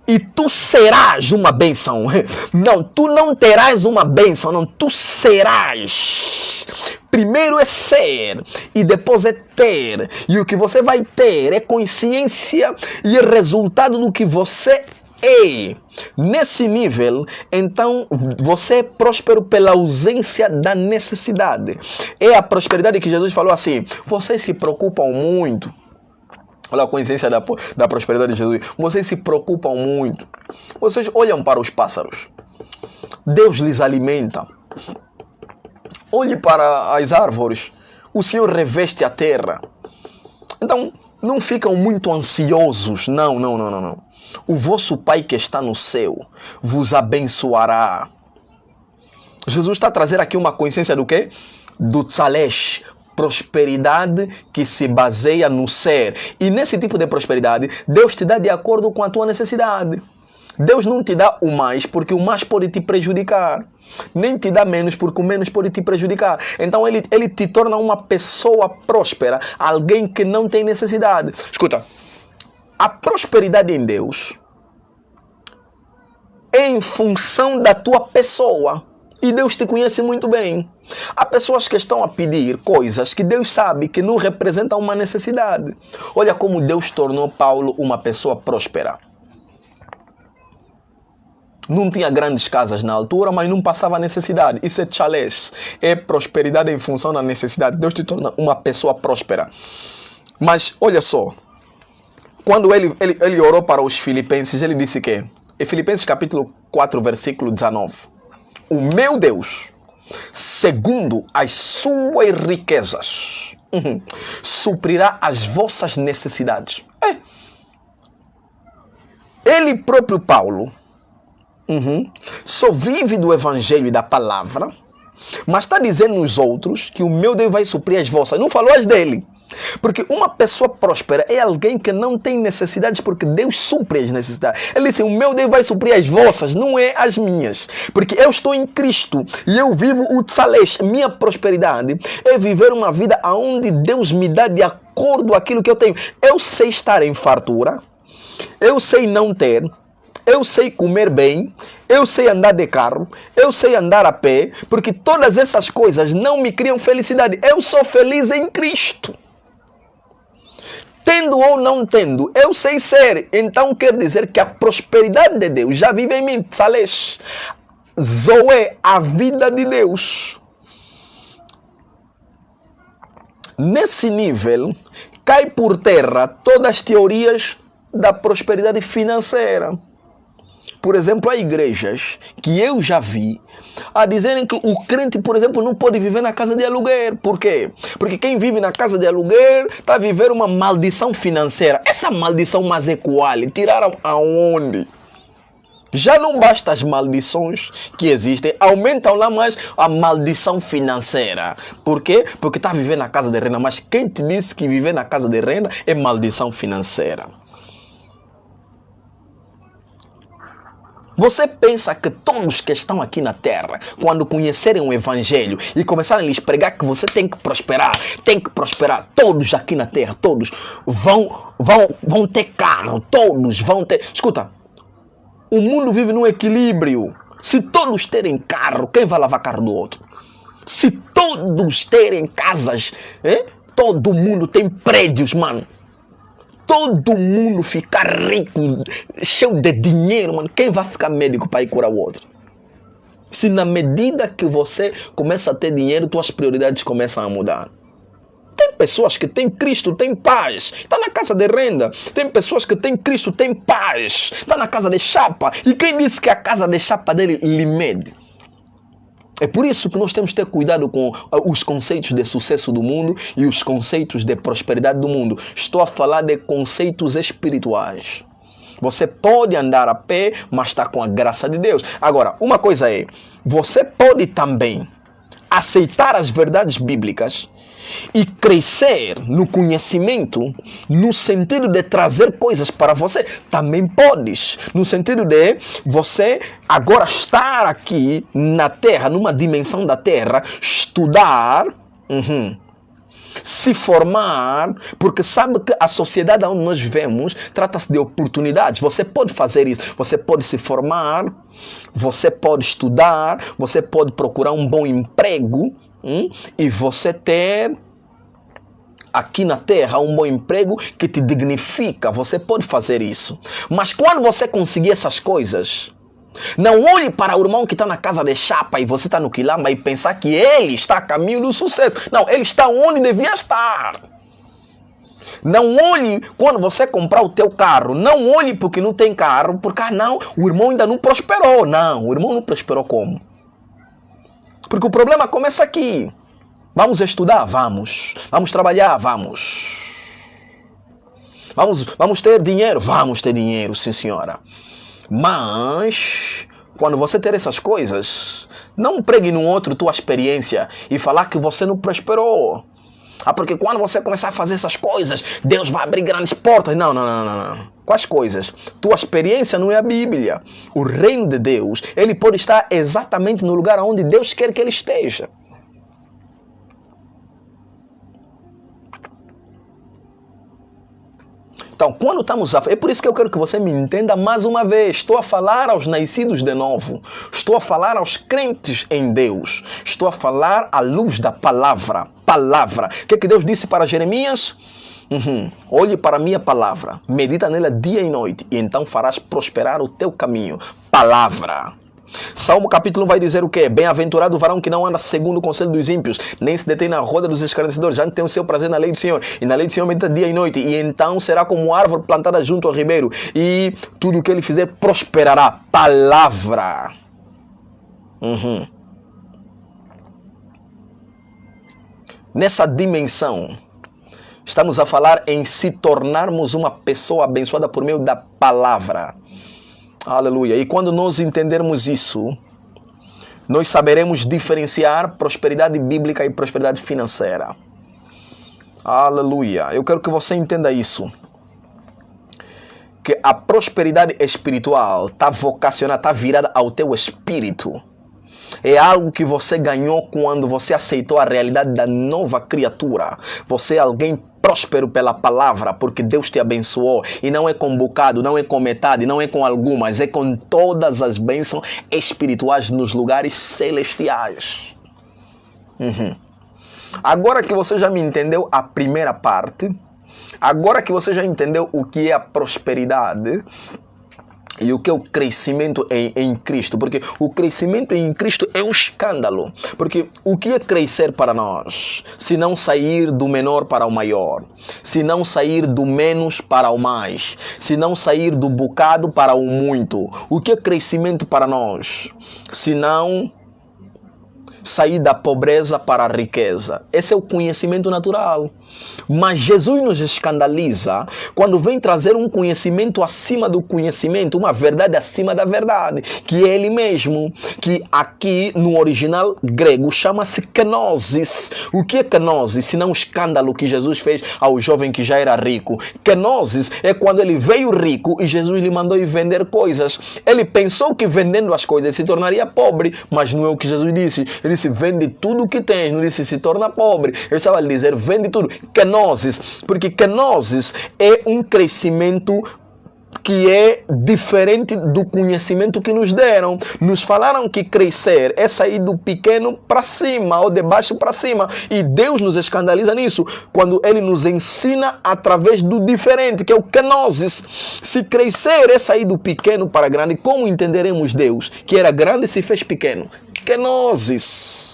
e tu serás uma bênção. Não, tu não terás uma bênção, não, tu serás. Primeiro é ser e depois é ter. E o que você vai ter é consciência e é resultado do que você é. Nesse nível, então, você é próspero pela ausência da necessidade. É a prosperidade que Jesus falou assim, vocês se preocupam muito. Olha a consciência da prosperidade de Jesus. Vocês se preocupam muito. Vocês olham para os pássaros. Deus lhes alimenta. Olhe para as árvores. O Senhor reveste a terra. Então, não ficam muito ansiosos. Não. O vosso Pai que está no céu vos abençoará. Jesus está a trazer aqui uma consciência do quê? Do tzalesh. Prosperidade que se baseia no ser. E nesse tipo de prosperidade, Deus te dá de acordo com a tua necessidade. Deus não te dá o mais porque o mais pode te prejudicar. Nem te dá menos porque o menos pode te prejudicar. Então ele te torna uma pessoa próspera, alguém que não tem necessidade. Escuta, a prosperidade em Deus é em função da tua pessoa. E Deus te conhece muito bem. Há pessoas que estão a pedir coisas que Deus sabe que não representam uma necessidade. Olha como Deus tornou Paulo uma pessoa próspera. Não tinha grandes casas na altura, mas não passava necessidade. Isso é chalés. É prosperidade em função da necessidade. Deus te torna uma pessoa próspera. Mas olha só. Quando ele orou para os filipenses, ele disse que, em Filipenses capítulo 4, versículo 19, o meu Deus, segundo as suas riquezas, suprirá as vossas necessidades. Ele próprio, Paulo, só vive do evangelho e da palavra, mas está dizendo nos outros que o meu Deus vai suprir as vossas. Não falou as dele. Porque uma pessoa próspera é alguém que não tem necessidades, porque Deus supre as necessidades. Ele disse, o meu Deus vai suprir as vossas, não é as minhas. Porque eu estou em Cristo e eu vivo o tzalés. Minha prosperidade é viver uma vida onde Deus me dá de acordo com aquilo que eu tenho. Eu sei estar em fartura, eu sei não ter, eu sei comer bem, eu sei andar de carro, eu sei andar a pé, porque todas essas coisas não me criam felicidade. Eu sou feliz em Cristo. Tendo ou não tendo, eu sei ser. Então quer dizer que a prosperidade de Deus já vive em mim. Tzalés. Zoé, a vida de Deus. Nesse nível, cai por terra todas as teorias da prosperidade financeira. Por exemplo, há igrejas que eu já vi a dizerem que o crente, por exemplo, não pode viver na casa de aluguer. Por quê? Porque quem vive na casa de aluguer está a viver uma maldição financeira. Essa maldição mas é qual? Tiraram aonde? Já não basta as maldições que existem, aumentam lá mais a maldição financeira. Por quê? Porque está a viver na casa de renda. Mas quem te disse que viver na casa de renda é maldição financeira? Você pensa que todos que estão aqui na terra, quando conhecerem o evangelho e começarem a lhes pregar que você tem que prosperar, todos aqui na terra, todos vão ter carro, todos vão ter... Escuta, o mundo vive num equilíbrio. Se todos terem carro, quem vai lavar carro do outro? Se todos terem casas, todo mundo tem prédios, mano. Todo mundo ficar rico, cheio de dinheiro, mano. Quem vai ficar médico para ir curar o outro? Se na medida que você começa a ter dinheiro, tuas prioridades começam a mudar. Tem pessoas que têm Cristo, têm paz, está na casa de renda. Tem pessoas que têm Cristo, têm paz, está na casa de chapa. E quem disse que a casa de chapa dele lhe mede? É por isso que nós temos que ter cuidado com os conceitos de sucesso do mundo e os conceitos de prosperidade do mundo. Estou a falar de conceitos espirituais. Você pode andar a pé, mas está com a graça de Deus. Agora, uma coisa é, você pode também aceitar as verdades bíblicas e crescer no conhecimento, no sentido de trazer coisas para você. Também podes, no sentido de você agora estar aqui na terra, numa dimensão da terra, estudar, se formar, porque sabe que a sociedade onde nós vivemos trata-se de oportunidades. Você pode fazer isso, você pode se formar, você pode estudar, você pode procurar um bom emprego, e você ter aqui na terra um bom emprego que te dignifica. Você pode fazer isso. Mas quando você conseguir essas coisas, não olhe para o irmão que está na casa de chapa e você está no quilamba e pensar que ele está a caminho do sucesso. Não, ele está onde devia estar. Não olhe quando você comprar o teu carro. Não olhe porque não tem carro, porque não, o irmão ainda não prosperou. Não, o irmão não prosperou como? Porque o problema começa aqui. Vamos estudar? Vamos. Vamos trabalhar? Vamos. Vamos ter dinheiro? Vamos ter dinheiro, sim senhora. Mas, quando você ter essas coisas, não pregue no outro tua experiência e falar que você não prosperou. Porque quando você começar a fazer essas coisas, Deus vai abrir grandes portas. Não. Quais coisas? Tua experiência não é a Bíblia. O reino de Deus, ele pode estar exatamente no lugar onde Deus quer que ele esteja. Então, quando estamos a... É por isso que eu quero que você me entenda mais uma vez. Estou a falar aos nascidos de novo. Estou a falar aos crentes em Deus. Estou a falar à luz da palavra. Palavra. O que Deus disse para Jeremias? Olhe para a minha palavra. Medita nela dia e noite. E então farás prosperar o teu caminho. Palavra. Salmo capítulo 1 vai dizer o quê? Bem-aventurado o varão que não anda segundo o conselho dos ímpios, nem se detém na roda dos escarnecedores, já tem o seu prazer na lei do Senhor, e na lei do Senhor medita dia e noite, e então será como árvore plantada junto ao ribeiro, e tudo o que ele fizer prosperará. Palavra. Nessa dimensão, estamos a falar em se tornarmos uma pessoa abençoada por meio da palavra. Aleluia. E quando nós entendermos isso, nós saberemos diferenciar prosperidade bíblica e prosperidade financeira. Aleluia. Eu quero que você entenda isso. Que a prosperidade espiritual está vocacionada, está virada ao teu espírito. É algo que você ganhou quando você aceitou a realidade da nova criatura. Você é alguém próspero pela palavra, porque Deus te abençoou. E não é com um bocado, não é com metade, não é com algumas, é com todas as bênçãos espirituais nos lugares celestiais. Agora que você já me entendeu a primeira parte, agora que você já entendeu o que é a prosperidade e o que é o crescimento em Cristo, porque o crescimento em Cristo é um escândalo, porque o que é crescer para nós? Se não sair do menor para o maior, se não sair do menos para o mais, se não sair do bocado para o muito, o que é crescimento para nós? Se não sair da pobreza para a riqueza. Esse é o conhecimento natural. Mas Jesus nos escandaliza quando vem trazer um conhecimento acima do conhecimento, uma verdade acima da verdade, que é Ele mesmo, que aqui no original grego chama-se kenosis. O que é kenosis? Se não o escândalo que Jesus fez ao jovem que já era rico. Kenosis é quando ele veio rico e Jesus lhe mandou ir vender coisas. Ele pensou que vendendo as coisas se tornaria pobre, mas não é o que Jesus disse. Ele disse, vende tudo o que tens, não disse se torna pobre. Eu estava a dizer, vende tudo. Kenosis, porque kenosis é um crescimento que é diferente do conhecimento que nos deram. Nos falaram que crescer é sair do pequeno para cima, ou de baixo para cima. E Deus nos escandaliza nisso, quando Ele nos ensina através do diferente, que é o kenosis. Se crescer é sair do pequeno para grande, como entenderemos Deus, que era grande e se fez pequeno? Kenosis.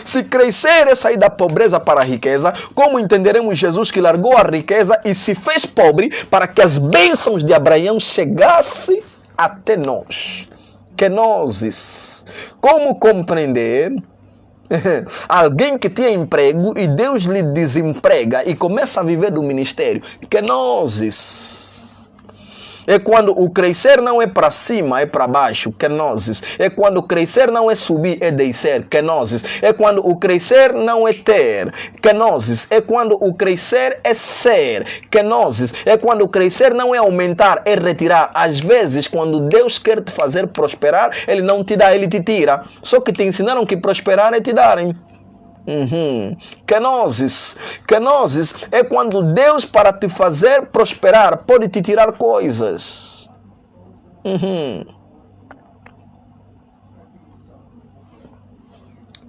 Se crescer é sair da pobreza para a riqueza, como entenderemos Jesus que largou a riqueza e se fez pobre para que as bênçãos de Abraão chegassem até nós? Kenosis. Como compreender alguém que tinha emprego e Deus lhe desemprega e começa a viver do ministério? Kenosis. É quando o crescer não é para cima, é para baixo, kenosis. É quando o crescer não é subir, é descer, kenosis. É quando o crescer não é ter, kenosis. É quando o crescer é ser, kenosis. É quando o crescer não é aumentar, é retirar. Às vezes, quando Deus quer te fazer prosperar, Ele não te dá, Ele te tira. Só que te ensinaram que prosperar é te darem. Kenosis. Kenosis é quando Deus, para te fazer prosperar, pode te tirar coisas.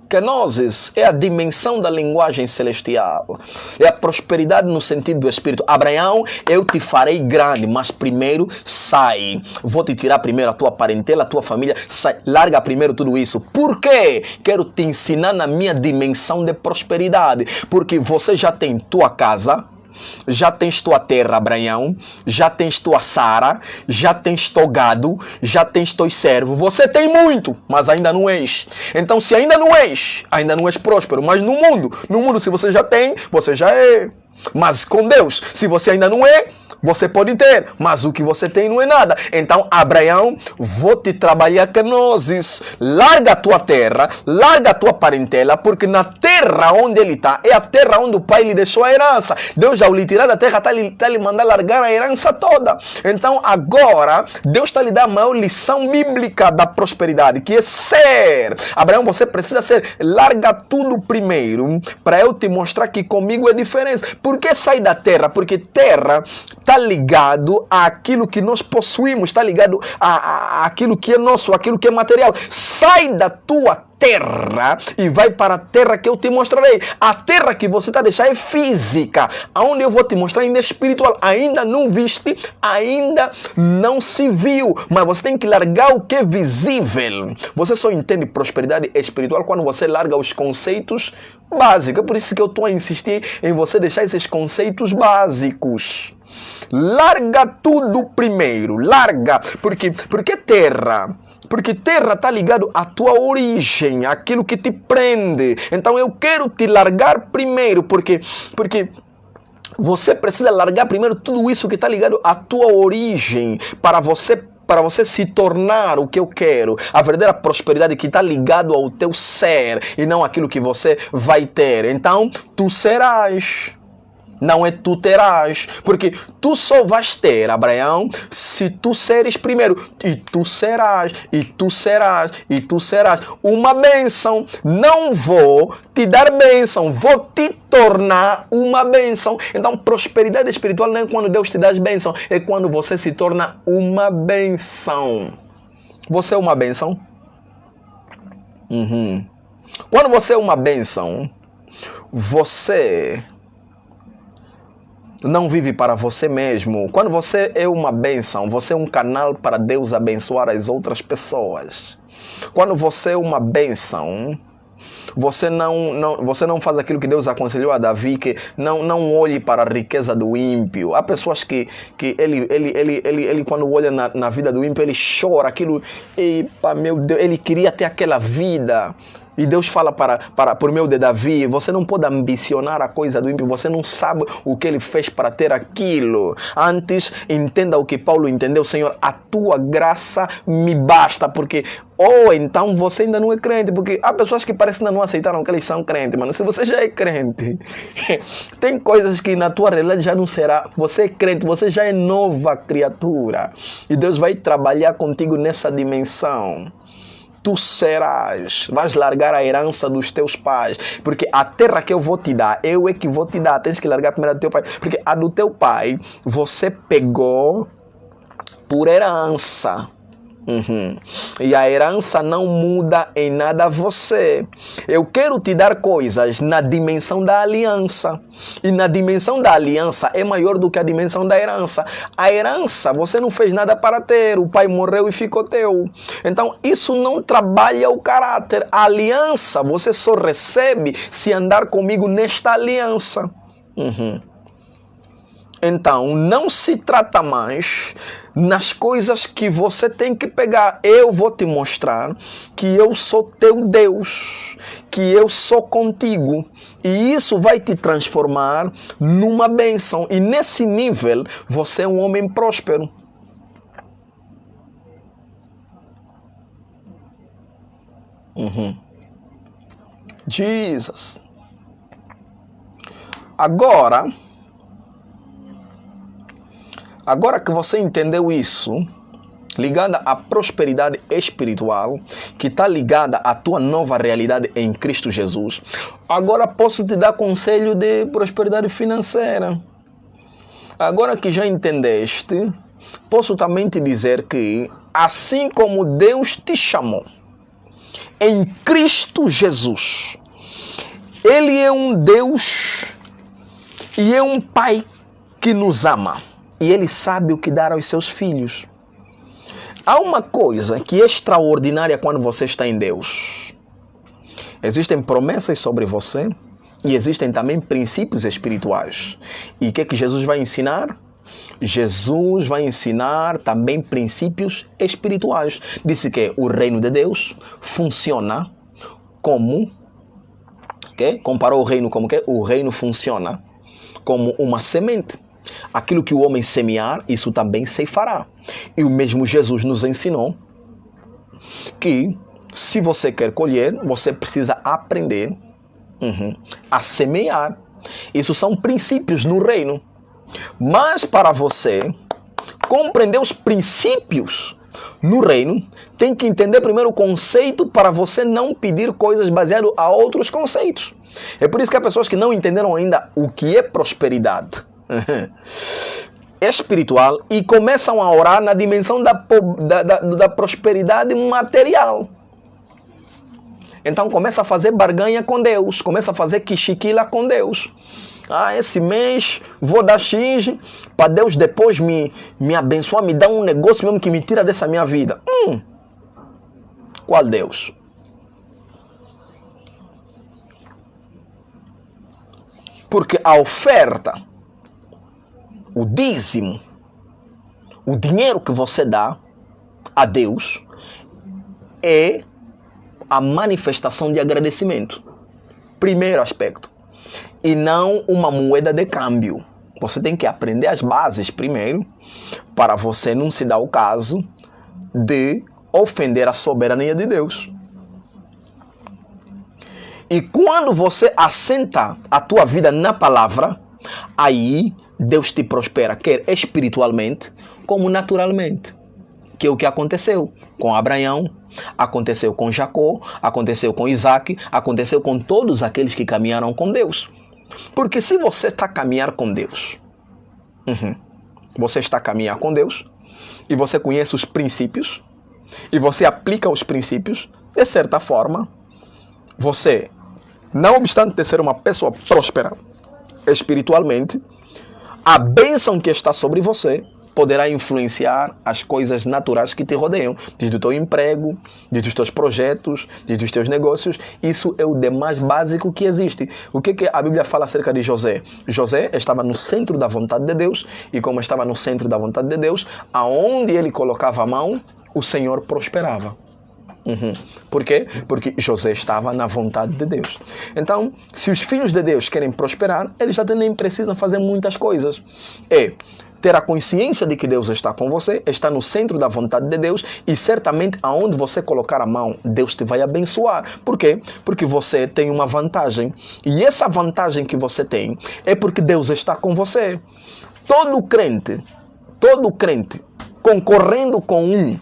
Kenosis é a dimensão da linguagem celestial. É a prosperidade no sentido do Espírito. Abraão, eu te farei grande, mas primeiro sai. Vou te tirar primeiro a tua parentela, a tua família. Sai. Larga primeiro tudo isso. Por quê? Quero te ensinar na minha dimensão de prosperidade. Porque você já tem tua casa, já tens tua terra, Abraão, já tens tua Sara, já tens teu gado, já tens teus servos. Você tem muito, mas ainda não és. Então, se ainda não és próspero. Mas no mundo, se você já tem, você já é. Mas com Deus, se você ainda não é, você pode ter, mas o que você tem não é nada. Então, Abraão, vou te trabalhar kenosis. Larga a tua terra, larga a tua parentela, porque na terra onde ele está, é a terra onde o pai lhe deixou a herança. Deus já o lhe tirar da terra, está lhe mandando largar a herança toda. Então, agora, Deus está lhe dando a maior lição bíblica da prosperidade, que é ser. Abraão, você precisa ser. Larga tudo primeiro, para eu te mostrar que comigo é diferente. Por que sai da terra? Porque terra está ligado àquilo que nós possuímos, está ligado àquilo que é nosso, àquilo que é material. Sai da tua terra e vai para a terra que eu te mostrarei. A terra que você está a deixar é física. Aonde eu vou te mostrar ainda é espiritual. Ainda não viste, ainda não se viu. Mas você tem que largar o que é visível. Você só entende prosperidade espiritual quando você larga os conceitos básicos. É por isso que eu estou a insistir em você deixar esses conceitos básicos. Larga tudo primeiro. Larga. Porque terra... Porque terra está ligado à tua origem, àquilo que te prende. Então eu quero te largar primeiro, porque você precisa largar primeiro tudo isso que está ligado à tua origem, para você se tornar o que eu quero. A verdadeira prosperidade que está ligado ao teu ser e não aquilo que você vai ter. Então tu serás. Não é tu terás, porque tu só vais ter, Abraão, se tu seres primeiro, e tu serás, e tu serás, e tu serás uma bênção. Não vou te dar bênção, vou te tornar uma bênção. Então, prosperidade espiritual não é quando Deus te dá as bênçãos, é quando você se torna uma bênção. Você é uma bênção? Quando você é uma bênção, você não vive para você mesmo. Quando você é uma bênção, você é um canal para Deus abençoar as outras pessoas. Quando você é uma bênção, você não faz aquilo que Deus aconselhou a Davi, que não olhe para a riqueza do ímpio. Há pessoas que ele quando olha na vida do ímpio, ele chora aquilo. Epa, meu Deus, ele queria ter aquela vida. E Deus fala por meio de Davi, você não pode ambicionar a coisa do ímpio, você não sabe o que ele fez para ter aquilo. Antes, entenda o que Paulo entendeu, Senhor, a tua graça me basta, porque, então você ainda não é crente, porque há pessoas que parecem que ainda não aceitaram que eles são crentes, mano. Se você já é crente, tem coisas que na tua realidade já não será. Você é crente, você já é nova criatura, e Deus vai trabalhar contigo nessa dimensão. Tu serás, vais largar a herança dos teus pais, porque a terra que eu vou te dar, eu é que vou te dar, tens que largar primeiro do teu pai, porque a do teu pai, você pegou por herança. E a herança não muda em nada você. Eu quero te dar coisas na dimensão da aliança. E na dimensão da aliança é maior do que a dimensão da herança. A herança você não fez nada para ter. O pai morreu e ficou teu. Então isso não trabalha o caráter. A aliança você só recebe se andar comigo nesta aliança. Então, não se trata mais nas coisas que você tem que pegar. Eu vou te mostrar que eu sou teu Deus, que eu sou contigo. E isso vai te transformar numa bênção. E nesse nível, você é um homem próspero. Jesus. Agora que você entendeu isso, ligada à prosperidade espiritual, que está ligada à tua nova realidade em Cristo Jesus, agora posso te dar conselho de prosperidade financeira. Agora que já entendeste, posso também te dizer que, assim como Deus te chamou, em Cristo Jesus, Ele é um Deus e é um Pai que nos ama. E Ele sabe o que dar aos seus filhos. Há uma coisa que é extraordinária quando você está em Deus. Existem promessas sobre você e existem também princípios espirituais. E o que é que Jesus vai ensinar? Jesus vai ensinar também princípios espirituais. Disse que o reino de Deus funciona como... Comparou o reino como que? O reino funciona como uma semente. Aquilo que o homem semear, isso também ceifará. E o mesmo Jesus nos ensinou que se você quer colher, você precisa aprender a semear. Isso são princípios no reino. Mas para você compreender os princípios no reino, tem que entender primeiro o conceito para você não pedir coisas baseadas a outros conceitos. É por isso que há pessoas que não entenderam ainda o que é prosperidade. espiritual e começam a orar na dimensão da prosperidade material. Então começa a fazer barganha com Deus, começa a fazer quichiquila com Deus. Esse mês vou dar X para Deus depois me abençoar, me dar um negócio mesmo que me tira dessa minha vida. Qual Deus? Porque a oferta, o dízimo, o dinheiro que você dá a Deus é a manifestação de agradecimento. Primeiro aspecto. E não uma moeda de câmbio. Você tem que aprender as bases primeiro, para você não se dar o caso de ofender a soberania de Deus. E quando você assenta a tua vida na palavra, aí Deus te prospera, quer espiritualmente como naturalmente. Que é o que aconteceu com Abraão, aconteceu com Jacó, aconteceu com Isaac, aconteceu com todos aqueles que caminharam com Deus. Porque se você está a caminhar com Deus, você está a caminhar com Deus, e você conhece os princípios, e você aplica os princípios, de certa forma, você, não obstante ser uma pessoa próspera espiritualmente, a bênção que está sobre você poderá influenciar as coisas naturais que te rodeiam, desde o teu emprego, desde os teus projetos, desde os teus negócios. Isso é o demais básico que existe. O que a Bíblia fala acerca de José? José estava no centro da vontade de Deus, e como estava no centro da vontade de Deus, aonde ele colocava a mão, o Senhor prosperava. Por quê? Porque José estava na vontade de Deus. Então, se os filhos de Deus querem prosperar, eles já nem precisam fazer muitas coisas. Ter a consciência de que Deus está com você, está no centro da vontade de Deus, e certamente aonde você colocar a mão, Deus te vai abençoar. Por quê? Porque você tem uma vantagem. E essa vantagem que você tem é porque Deus está com você. Todo crente concorrendo com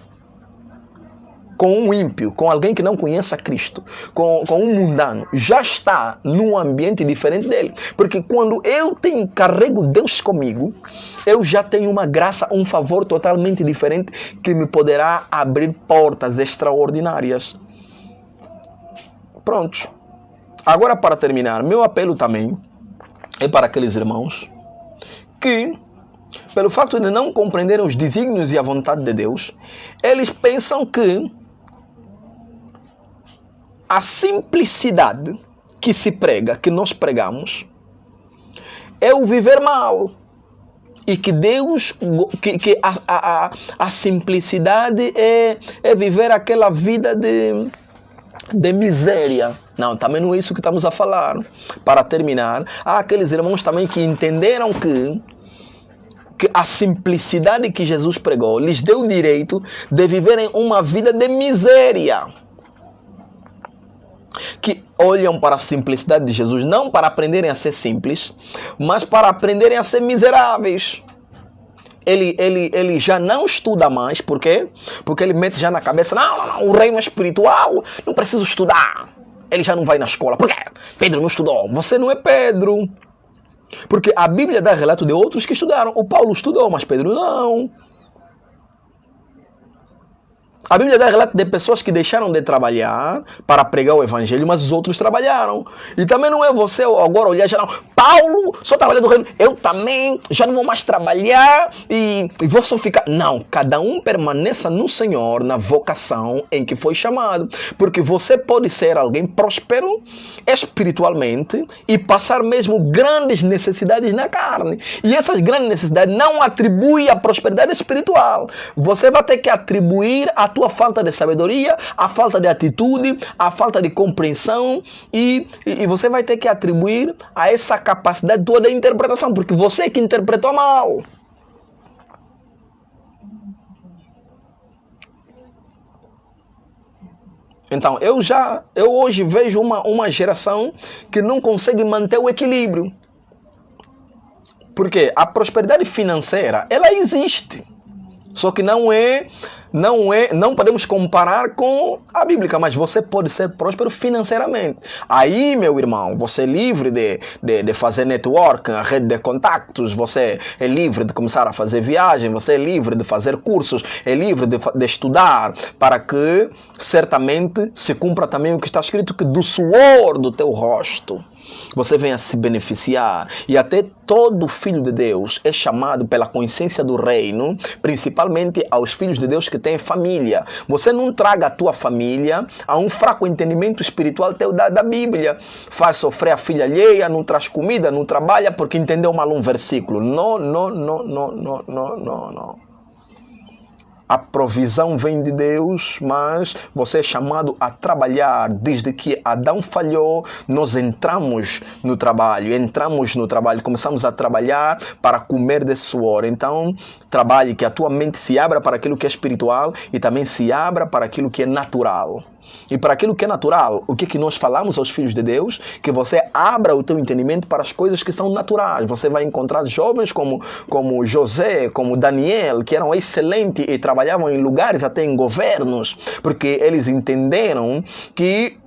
um ímpio, com alguém que não conheça Cristo, com um mundano, já está num ambiente diferente dele. Porque quando eu carrego Deus comigo, eu já tenho uma graça, um favor totalmente diferente que me poderá abrir portas extraordinárias. Pronto. Agora, para terminar, meu apelo também é para aqueles irmãos que, pelo fato de não compreenderem os desígnios e a vontade de Deus, eles pensam que a simplicidade que se prega, que nós pregamos, é o viver mal. E que Deus, a simplicidade é viver aquela vida de miséria. Não, também não é isso que estamos a falar. Para terminar, há aqueles irmãos também que entenderam que a simplicidade que Jesus pregou lhes deu o direito de viverem uma vida de miséria. Que olham para a simplicidade de Jesus não para aprenderem a ser simples, mas para aprenderem a ser miseráveis. Ele já não estuda mais, por quê? Porque ele mete já na cabeça, não, o reino é espiritual, não preciso estudar. Ele já não vai na escola, por quê? Pedro não estudou. Você não é Pedro. Porque a Bíblia dá relato de outros que estudaram. O Paulo estudou, mas Pedro não. A Bíblia dá relato de pessoas que deixaram de trabalhar para pregar o Evangelho, mas os outros trabalharam. E também não é você agora olhar já não. Paulo só trabalha do reino. Eu também já não vou mais trabalhar e vou só ficar. Não, cada um permaneça no Senhor, na vocação em que foi chamado. Porque você pode ser alguém próspero espiritualmente e passar mesmo grandes necessidades na carne. E essas grandes necessidades não atribuem a prosperidade espiritual. Você vai ter que atribuir a tua falta de sabedoria, a falta de atitude, a falta de compreensão e você vai ter que atribuir a essa capacidade tua de interpretação, porque você é que interpretou mal. Então, eu hoje vejo uma geração que não consegue manter o equilíbrio. Porque a prosperidade financeira, ela existe. Só que não é não podemos comparar com a Bíblia, mas você pode ser próspero financeiramente. Aí, meu irmão, você é livre de fazer networking, a rede de contactos, você é livre de começar a fazer viagem, você é livre de fazer cursos, é livre de estudar, para que certamente se cumpra também o que está escrito, que do suor do teu rosto você venha se beneficiar. E até todo filho de Deus é chamado pela consciência do reino, principalmente aos filhos de Deus que têm família. Você não traga a tua família a um fraco entendimento espiritual teu da Bíblia. Faz sofrer a filha alheia, não traz comida, não trabalha porque entendeu mal um versículo. Não, não, não, não, não, não, não, não. A provisão vem de Deus, mas você é chamado a trabalhar. Desde que Adão falhou, nós entramos no trabalho, começamos a trabalhar para comer desse suor. Então, trabalhe, que a tua mente se abra para aquilo que é espiritual e também se abra para aquilo que é natural. E para aquilo que é natural, o que nós falamos aos filhos de Deus? Que você abra o teu entendimento para as coisas que são naturais. Você vai encontrar jovens como José, como Daniel, que eram excelentes e trabalhavam em lugares, até em governos, porque eles entenderam que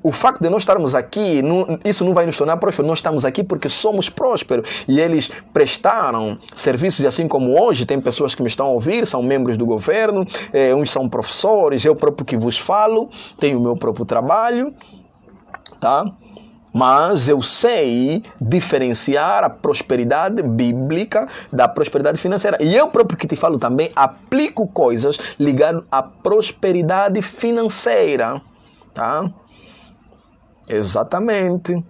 o facto de nós estarmos aqui, isso não vai nos tornar prósperos. Nós estamos aqui porque somos prósperos. E eles prestaram serviços, e assim como hoje tem pessoas que me estão a ouvir, são membros do governo, uns são professores, eu próprio que vos falo, tenho o meu próprio trabalho, tá? Mas eu sei diferenciar a prosperidade bíblica da prosperidade financeira. E eu próprio que te falo também, aplico coisas ligadas à prosperidade financeira, tá? Exatamente.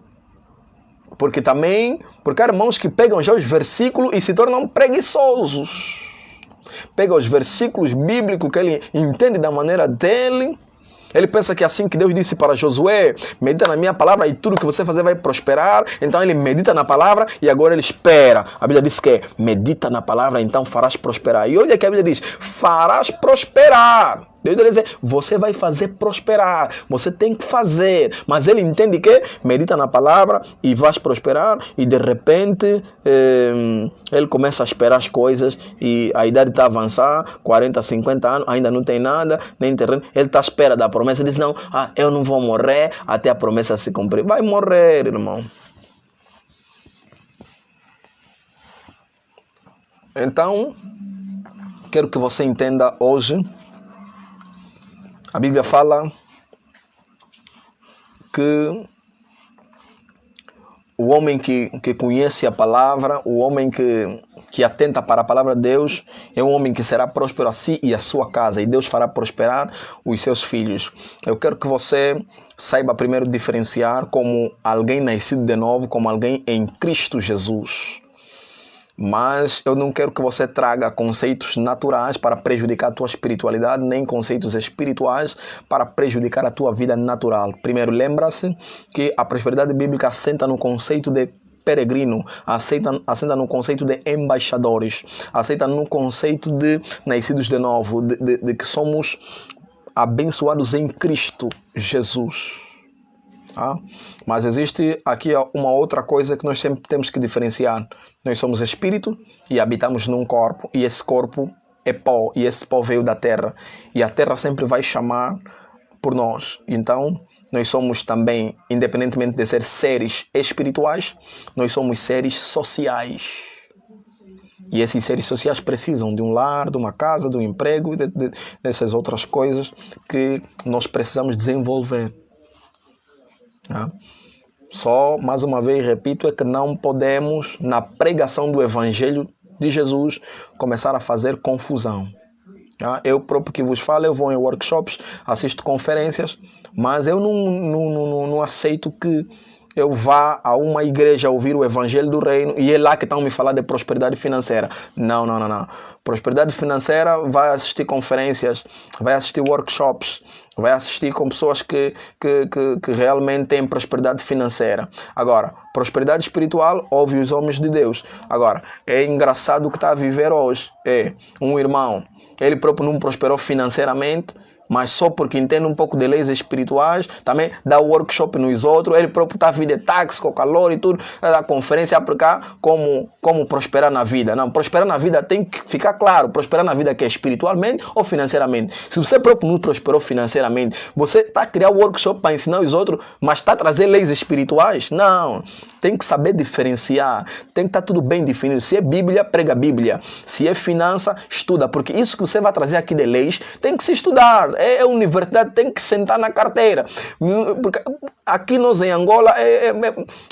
Porque há irmãos que pegam já os versículos e se tornam preguiçosos. Pega os versículos bíblicos que ele entende da maneira dele. Ele pensa que assim que Deus disse para Josué, medita na minha palavra e tudo que você fazer vai prosperar. Então ele medita na palavra e agora ele espera. A Bíblia diz que medita na palavra, então farás prosperar. E olha que a Bíblia diz, farás prosperar. Deus diz, você vai fazer prosperar, você tem que fazer, mas ele entende que medita na palavra e vais prosperar, e de repente ele começa a esperar as coisas e a idade está a avançar, 40, 50 anos, ainda não tem nada, nem terreno, ele está à espera da promessa, diz, não, eu não vou morrer até a promessa se cumprir. Vai morrer, irmão. Então, quero que você entenda hoje. A Bíblia fala que o homem que conhece a palavra, o homem que atenta para a palavra de Deus, é um homem que será próspero a si e a sua casa, e Deus fará prosperar os seus filhos. Eu quero que você saiba primeiro diferenciar como alguém nascido de novo, como alguém em Cristo Jesus. Mas eu não quero que você traga conceitos naturais para prejudicar a tua espiritualidade, nem conceitos espirituais para prejudicar a tua vida natural. Primeiro, lembra-se que a prosperidade bíblica assenta no conceito de peregrino, assenta no conceito de embaixadores, assenta no conceito de nascidos de novo, de que somos abençoados em Cristo Jesus. Mas existe aqui uma outra coisa que nós sempre temos que diferenciar. Nós somos espírito e habitamos num corpo, e esse corpo é pó, e esse pó veio da terra, e a terra sempre vai chamar por nós. Então nós somos também, independentemente de ser seres espirituais, nós somos seres sociais. E esses seres sociais precisam de um lar, de uma casa, de um emprego e dessas outras coisas que nós precisamos desenvolver. Só, mais uma vez, repito, é que não podemos, na pregação do Evangelho de Jesus, começar a fazer confusão. Eu próprio que vos falo, eu vou em workshops, assisto conferências, mas eu não aceito que eu vá a uma igreja ouvir o Evangelho do Reino e é lá que estão me falar de prosperidade financeira. Não. Prosperidade financeira, vai assistir conferências, vai assistir workshops, vai assistir com pessoas que realmente têm prosperidade financeira. Agora, prosperidade espiritual, ouve os homens de Deus. Agora, é engraçado o que está a viver hoje. Um irmão, ele próprio não prosperou financeiramente, mas só porque entende um pouco de leis espirituais, também dá workshop nos outros, ele próprio está a vida de táxi, com calor e tudo, dá conferência para cá, como prosperar na vida. Não, prosperar na vida tem que ficar claro, prosperar na vida que é espiritualmente ou financeiramente. Se você próprio não prosperou financeiramente, você está a criar workshop para ensinar os outros, mas está a trazer leis espirituais? Não, tem que saber diferenciar, tem que estar tudo bem definido. Se é Bíblia, prega a Bíblia. Se é finança, estuda, porque isso que você vai trazer aqui de leis tem que se estudar. É universidade, tem que sentar na carteira. Porque aqui nós em Angola,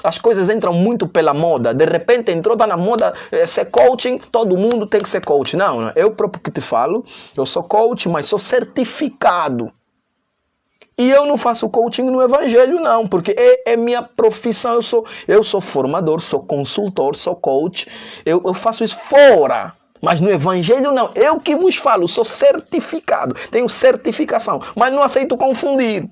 as coisas entram muito pela moda. De repente entrou, está na moda ser coaching, todo mundo tem que ser coach. Não, eu próprio que te falo, eu sou coach, mas sou certificado. E eu não faço coaching no evangelho, não, porque é minha profissão. Eu sou formador, sou consultor, sou coach. Eu faço isso fora. Mas no evangelho não, eu que vos falo, sou certificado, tenho certificação, mas não aceito confundir.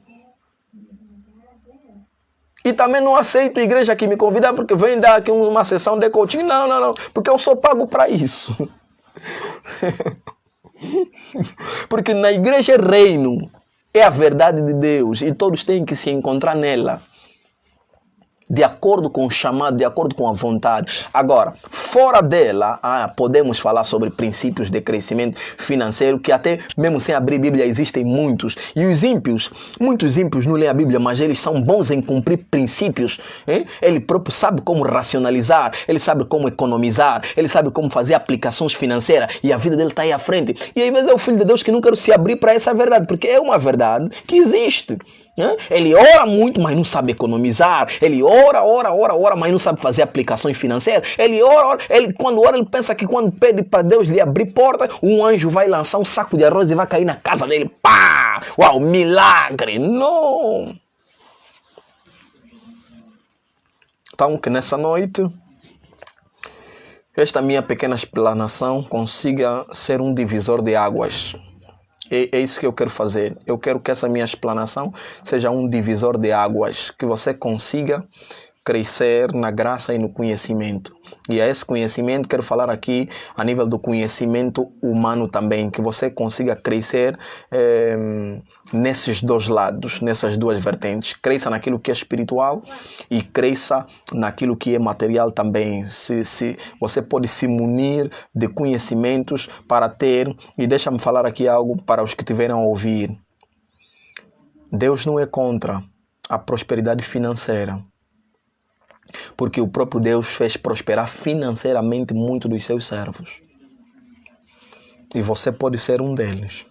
E também não aceito igreja que me convida porque vem dar aqui uma sessão de coaching. Não, porque eu sou pago para isso. Porque na igreja é reino, é a verdade de Deus e todos têm que se encontrar nela. De acordo com o chamado, de acordo com a vontade. Agora, fora dela, podemos falar sobre princípios de crescimento financeiro, que até mesmo sem abrir Bíblia existem muitos. E os ímpios, muitos ímpios não leem a Bíblia, mas eles são bons em cumprir princípios. Hein? Ele próprio sabe como racionalizar, ele sabe como economizar, ele sabe como fazer aplicações financeiras e a vida dele está aí à frente. E às vezes é o filho de Deus que não quer se abrir para essa verdade, porque é uma verdade que existe. Ele ora muito, mas não sabe economizar. Ele ora, mas não sabe fazer aplicações financeiras. Ele ora, quando ora, ele pensa que quando pede para Deus lhe abrir porta, um anjo vai lançar um saco de arroz e vai cair na casa dele. Pá! Uau, milagre! Não! Então, que nessa noite, esta minha pequena explanação consiga ser um divisor de águas. É isso que eu quero fazer. Eu quero que essa minha explanação seja um divisor de águas, que você consiga crescer na graça e no conhecimento. E a esse conhecimento, quero falar aqui a nível do conhecimento humano também, que você consiga crescer nesses dois lados, nessas duas vertentes. Cresça naquilo que é espiritual e cresça naquilo que é material também. Se você pode se munir de conhecimentos para ter, e deixa-me falar aqui algo para os que tiveram a ouvir. Deus não é contra a prosperidade financeira, porque o próprio Deus fez prosperar financeiramente muito dos seus servos. E você pode ser um deles.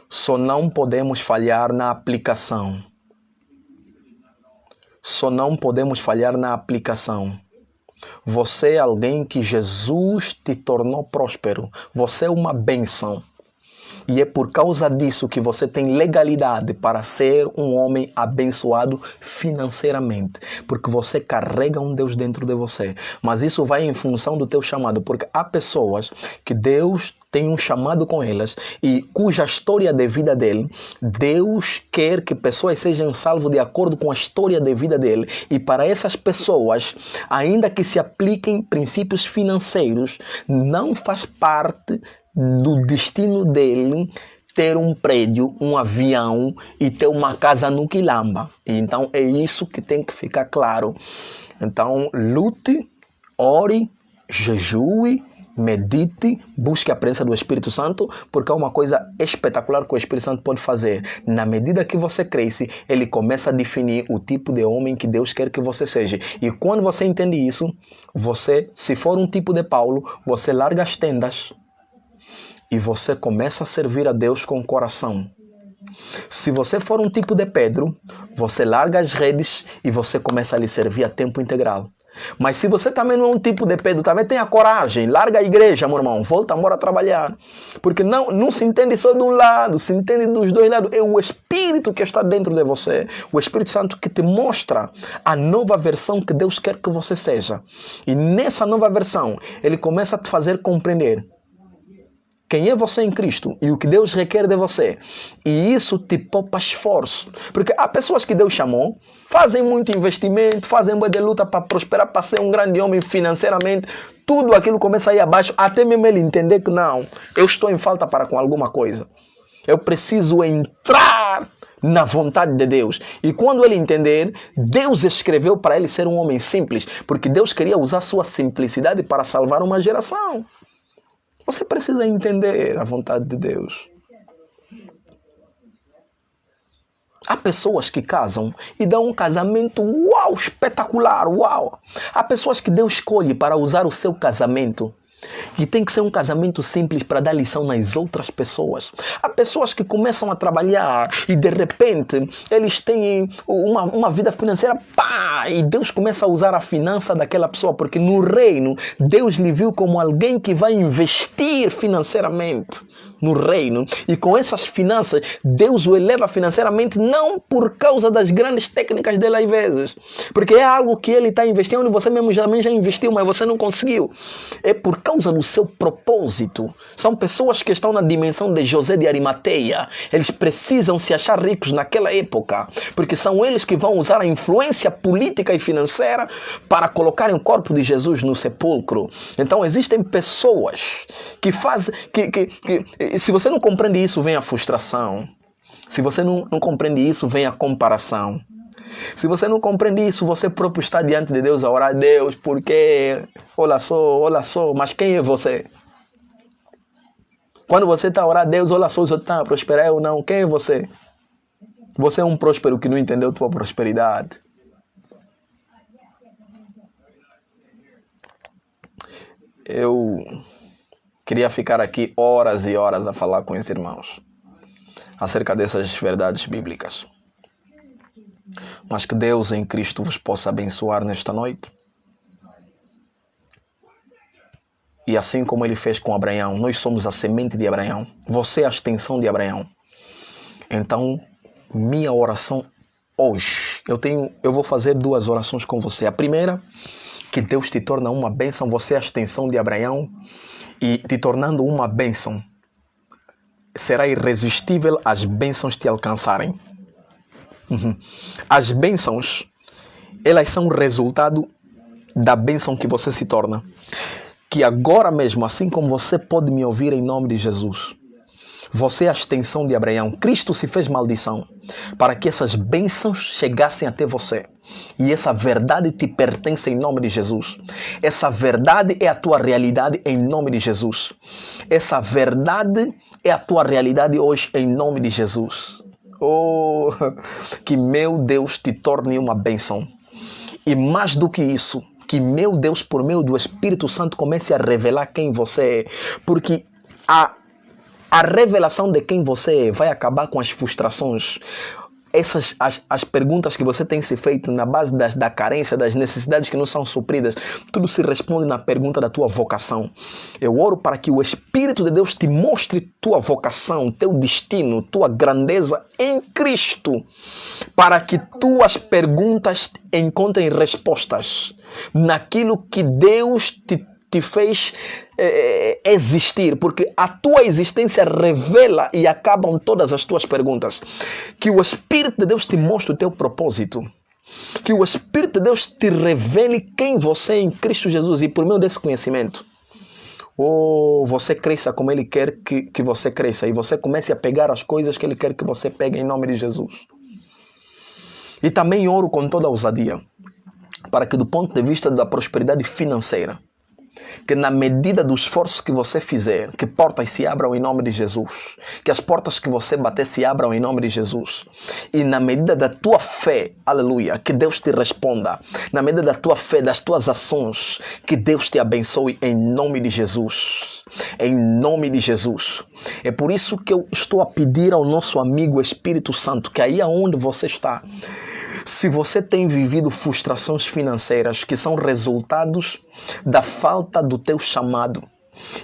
Só não podemos falhar na aplicação. Só não podemos falhar na aplicação. Você é alguém que Jesus te tornou próspero. Você é uma bênção. E é por causa disso que você tem legalidade para ser um homem abençoado financeiramente. Porque você carrega um Deus dentro de você. Mas isso vai em função do teu chamado. Porque há pessoas que Deus tem um chamado com elas e cuja história de vida dele, Deus quer que pessoas sejam salvas de acordo com a história de vida dele. E para essas pessoas, ainda que se apliquem princípios financeiros, não faz parte do destino dele ter um prédio, um avião e ter uma casa no Quilamba. Então é isso que tem que ficar claro. Então lute, ore, jejue, medite, busque a presença do Espírito Santo, porque é uma coisa espetacular que o Espírito Santo pode fazer. Na medida que você cresce, ele começa a definir o tipo de homem que Deus quer que você seja. E quando você entende isso, você, se for um tipo de Paulo, você larga as tendas e você começa a servir a Deus com o coração. Se você for um tipo de Pedro, você larga as redes e você começa a lhe servir a tempo integral. Mas se você também não é um tipo de Pedro, também tenha coragem, larga a igreja, meu irmão, volta embora a trabalhar. Porque não se entende só de um lado, se entende dos dois lados. É o Espírito que está dentro de você, o Espírito Santo que te mostra a nova versão que Deus quer que você seja. E nessa nova versão, ele começa a te fazer compreender quem é você em Cristo e o que Deus requer de você. E isso te poupa esforço. Porque há pessoas que Deus chamou, fazem muito investimento, fazem boa de luta para prosperar, para ser um grande homem financeiramente. Tudo aquilo começa a ir abaixo, até mesmo ele entender que não, eu estou em falta para com alguma coisa. Eu preciso entrar na vontade de Deus. E quando ele entender, Deus escreveu para ele ser um homem simples, porque Deus queria usar sua simplicidade para salvar uma geração. Você precisa entender a vontade de Deus. Há pessoas que casam e dão um casamento uau, espetacular, uau. Há pessoas que Deus escolhe para usar o seu casamento. E tem que ser um casamento simples para dar lição nas outras pessoas. Há pessoas que começam a trabalhar e de repente eles têm uma vida financeira, pá, e Deus começa a usar a finança daquela pessoa, porque no reino Deus lhe viu como alguém que vai investir financeiramente no reino, e com essas finanças Deus o eleva financeiramente, não por causa das grandes técnicas dele às vezes, porque é algo que ele está investindo onde você mesmo já investiu, mas você não conseguiu. É por causa do seu propósito. São pessoas que estão na dimensão de José de Arimateia. Eles precisam se achar ricos naquela época, porque são eles que vão usar a influência política e financeira para colocarem o corpo de Jesus no sepulcro. Então existem pessoas que fazem... Se você não compreende isso, vem a frustração. Se você não compreende isso, vem a comparação. Se você não compreende isso, você próprio está diante de Deus a orar: Deus, por quê? Olha só, mas quem é você? Quando você está a orar: Deus, olha só, os outros estão a prosperar, eu não. Quem é você? Você é um próspero que não entendeu tua prosperidade. Eu queria ficar aqui horas e horas a falar com os irmãos acerca dessas verdades bíblicas. Mas que Deus em Cristo vos possa abençoar nesta noite. E assim como Ele fez com Abraão, nós somos a semente de Abraão. Você é a extensão de Abraão. Então, minha oração hoje, eu vou fazer 2 orações com você. A primeira, que Deus te torna uma bênção. Você é a extensão de Abraão. E te tornando uma bênção, será irresistível as bênçãos te alcançarem. As bênçãos, elas são resultado da bênção que você se torna. Que agora mesmo, assim como você pode me ouvir em nome de Jesus, você é a extensão de Abraão. Cristo se fez maldição para que essas bênçãos chegassem até você. E essa verdade te pertence em nome de Jesus. Essa verdade é a tua realidade em nome de Jesus. Essa verdade é a tua realidade hoje em nome de Jesus. Oh, que meu Deus te torne uma bênção. E mais do que isso, que meu Deus, por meio do Espírito Santo, comece a revelar quem você é. Porque a revelação de quem você é vai acabar com as frustrações. As perguntas que você tem se feito na base da carência, das necessidades que não são supridas, tudo se responde na pergunta da tua vocação. Eu oro para que o Espírito de Deus te mostre tua vocação, teu destino, tua grandeza em Cristo, para que tuas perguntas encontrem respostas naquilo que Deus te fez existir, porque a tua existência revela e acabam todas as tuas perguntas. Que o Espírito de Deus te mostre o teu propósito, que o Espírito de Deus te revele quem você é em Cristo Jesus, e por meio desse conhecimento, você cresça como Ele quer que você cresça, e você comece a pegar as coisas que Ele quer que você pegue em nome de Jesus. E também oro com toda a ousadia para que, do ponto de vista da prosperidade financeira, que na medida do esforço que você fizer, que portas se abram em nome de Jesus, que as portas que você bater se abram em nome de Jesus, e na medida da tua fé, aleluia, que Deus te responda, na medida da tua fé, das tuas ações, que Deus te abençoe em nome de Jesus, em nome de Jesus. É por isso que eu estou a pedir ao nosso amigo Espírito Santo, que aí aonde você está, se você tem vivido frustrações financeiras que são resultados da falta do teu chamado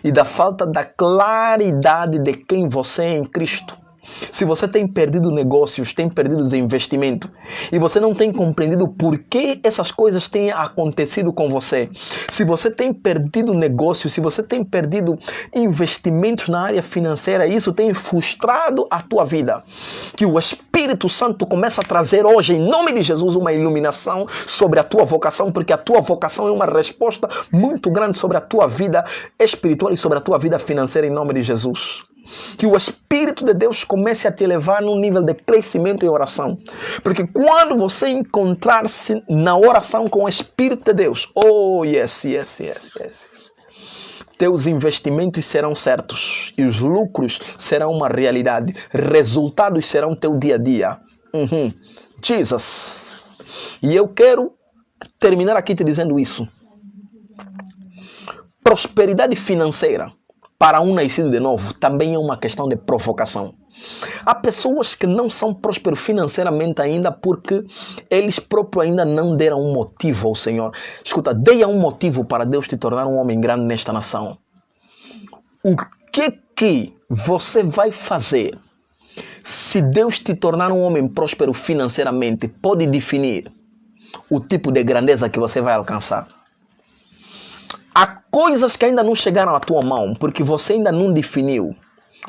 e da falta da claridade de quem você é em Cristo, se você tem perdido negócios, tem perdido investimento e você não tem compreendido por que essas coisas têm acontecido com você, se você tem perdido negócios, se você tem perdido investimentos na área financeira, isso tem frustrado a tua vida, que o Espírito Santo começa a trazer hoje, em nome de Jesus, uma iluminação sobre a tua vocação, porque a tua vocação é uma resposta muito grande sobre a tua vida espiritual e sobre a tua vida financeira, em nome de Jesus. que o Espírito de Deus comece a te levar num nível de crescimento em oração. Porque quando você encontrar-se na oração com o Espírito de Deus, oh, yes, teus investimentos serão certos e os lucros serão uma realidade. Resultados serão teu dia a dia. Jesus. E eu quero terminar aqui te dizendo isso. Prosperidade financeira para um nascido de novo também é uma questão de provocação. Há pessoas que não são prósperos financeiramente ainda porque eles próprios ainda não deram um motivo ao Senhor. Escuta, dê um motivo para Deus te tornar um homem grande nesta nação. O que você vai fazer se Deus te tornar um homem próspero financeiramente? Pode definir o tipo de grandeza que você vai alcançar. Há coisas que ainda não chegaram à tua mão, porque você ainda não definiu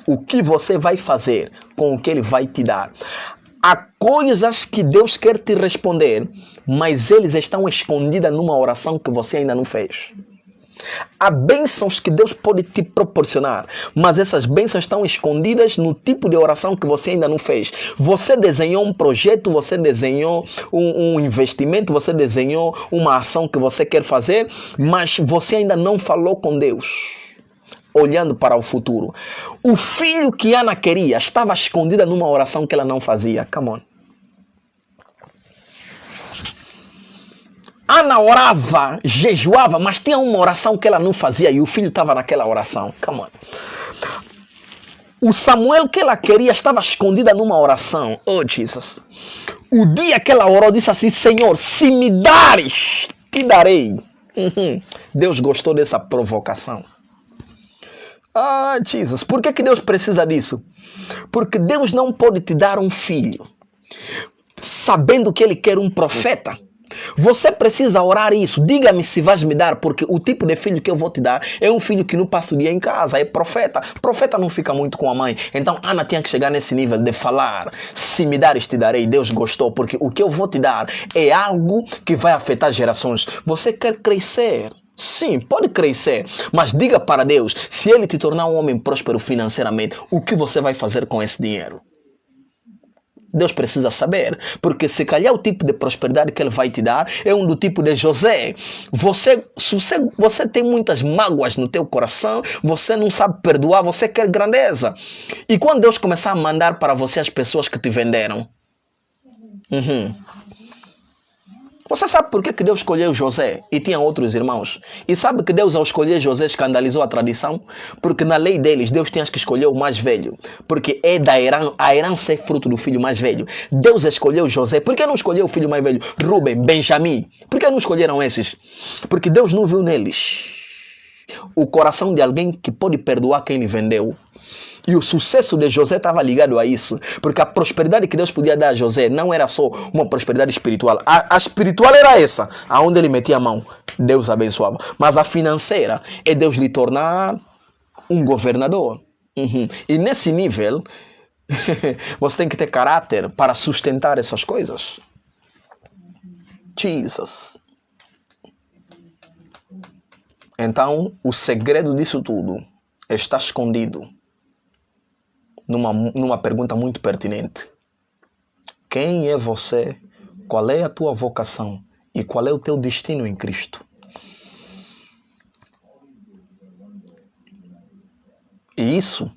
o que você vai fazer com o que Ele vai te dar. Há coisas que Deus quer te responder, mas eles estão escondidas numa oração que você ainda não fez. Há bênçãos que Deus pode te proporcionar, mas essas bênçãos estão escondidas no tipo de oração que você ainda não fez. Você desenhou um projeto, você desenhou um investimento, você desenhou uma ação que você quer fazer, mas você ainda não falou com Deus, olhando para o futuro. O filho que Ana queria estava escondida numa oração que ela não fazia. Come on. Ana orava, jejuava, mas tinha uma oração que ela não fazia e o filho estava naquela oração. Come on. O Samuel que ela queria estava escondida numa oração. Oh, Jesus. O dia que ela orou, disse assim: Senhor, se me dares, te darei. Deus gostou dessa provocação. Ah, Jesus. Por que Deus precisa disso? Porque Deus não pode te dar um filho sabendo que Ele quer um profeta. Você precisa orar isso. Diga-me se vais me dar, porque o tipo de filho que eu vou te dar é um filho que não passa o dia em casa, é profeta. Profeta não fica muito com a mãe. Então Ana tinha que chegar nesse nível de falar: se me dares, te darei. Deus gostou, porque o que eu vou te dar é algo que vai afetar gerações. Você quer crescer? Sim, pode crescer, mas diga para Deus: se Ele te tornar um homem próspero financeiramente, o que você vai fazer com esse dinheiro? Deus precisa saber, porque se calhar o tipo de prosperidade que Ele vai te dar é um do tipo de José. Você tem muitas mágoas no teu coração, você não sabe perdoar, você quer grandeza. E quando Deus começar a mandar para você as pessoas que te venderam, você sabe por que Deus escolheu José e tinha outros irmãos? E sabe que Deus, ao escolher José, escandalizou a tradição? Porque na lei deles, Deus tinha que escolher o mais velho. Porque é a herança é fruto do filho mais velho. Deus escolheu José. Por que não escolheu o filho mais velho? Rubem, Benjamim. Por que não escolheram esses? Porque Deus não viu neles o coração de alguém que pode perdoar quem lhe vendeu. E o sucesso de José estava ligado a isso. Porque a prosperidade que Deus podia dar a José não era só uma prosperidade espiritual. A espiritual era essa, aonde ele metia a mão, Deus abençoava. Mas a financeira é Deus lhe tornar um governador. E nesse nível, você tem que ter caráter para sustentar essas coisas. Jesus. Então, o segredo disso tudo está escondido numa pergunta muito pertinente. Quem é você? Qual é a tua vocação? E qual é o teu destino em Cristo? E isso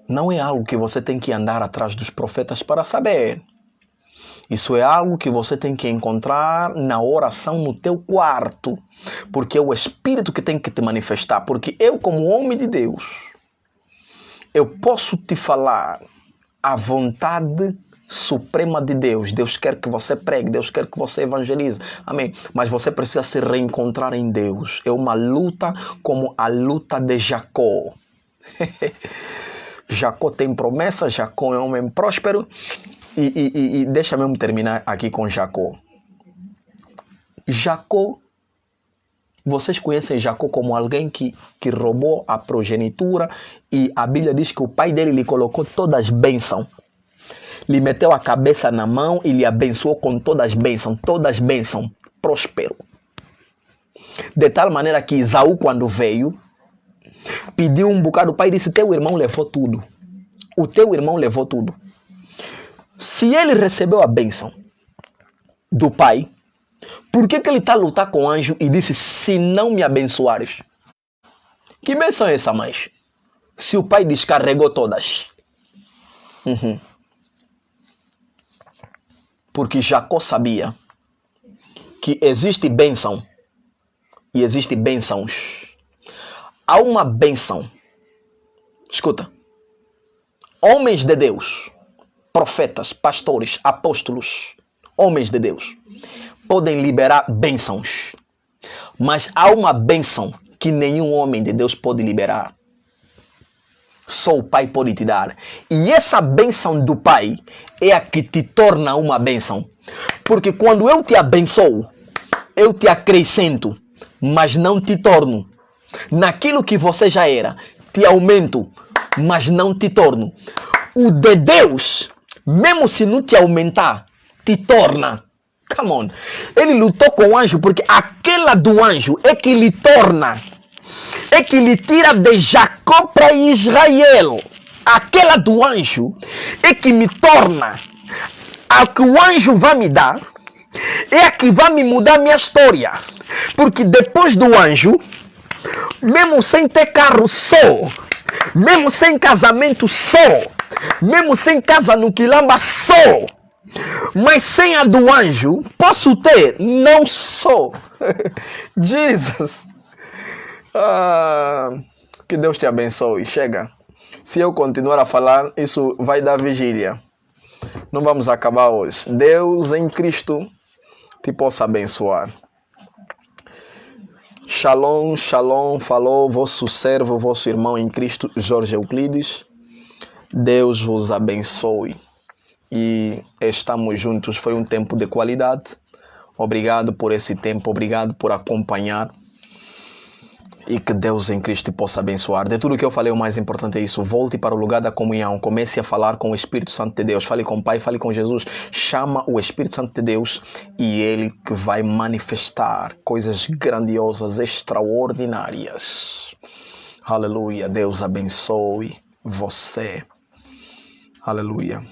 não é algo que você tem que andar atrás dos profetas para saber. Isso é algo que você tem que encontrar na oração no teu quarto. Porque é o Espírito que tem que te manifestar. Porque eu, como homem de Deus, eu posso te falar a vontade suprema de Deus. Deus quer que você pregue, Deus quer que você evangelize. Amém. Mas você precisa se reencontrar em Deus. É uma luta como a luta de Jacó. Jacó tem promessa, Jacó é um homem próspero. E deixa mesmo terminar aqui com Jacó. Jacó, vocês conhecem Jacó como alguém que roubou a progenitura, e a Bíblia diz que o pai dele lhe colocou todas as bênçãos. Lhe meteu a cabeça na mão e lhe abençoou com todas as bênçãos, próspero. De tal maneira que Esaú, quando veio, Pediu um bocado, o pai disse, teu irmão levou tudo. O teu irmão levou tudo. Se ele recebeu a bênção do pai, por que ele está a lutar com o anjo e disse, se não me abençoares? Que bênção é essa, mais? Se o pai descarregou todas. Porque Jacó sabia que existe bênção e existe bênçãos. Há uma bênção. Escuta. Homens de Deus, profetas, pastores, apóstolos, homens de Deus, podem liberar bênçãos. Mas há uma bênção que nenhum homem de Deus pode liberar. Só o Pai pode te dar. E essa bênção do Pai é a que te torna uma bênção. Porque quando eu te abençoo, eu te acrescento, mas não te torno. Naquilo que você já era, te aumento, mas não te torno. O de Deus, mesmo se não te aumentar, te torna. Come on. Ele lutou com o anjo porque aquela do anjo é que lhe torna. É que lhe tira de Jacó para Israel. Aquela do anjo é que me torna. A que o anjo vai me dar é a que vai me mudar minha história. Porque depois do anjo, mesmo sem ter carro só, mesmo sem casamento só, mesmo sem casa no quilamba só, mas sem a do anjo, posso ter? Não sou. Jesus. Que Deus te abençoe. Chega. Se eu continuar a falar, isso vai dar vigília. Não vamos acabar hoje. Deus em Cristo te possa abençoar. Shalom, shalom, falou vosso servo, vosso irmão em Cristo, Jorge Euclides. Deus vos abençoe. E estamos juntos, foi um tempo de qualidade. Obrigado por esse tempo, obrigado por acompanhar. E que Deus em Cristo te possa abençoar. De tudo que eu falei, o mais importante é isso. Volte para o lugar da comunhão. Comece a falar com o Espírito Santo de Deus. Fale com o Pai, fale com Jesus. Chama o Espírito Santo de Deus e Ele que vai manifestar coisas grandiosas, extraordinárias. Aleluia. Deus abençoe você. Aleluia.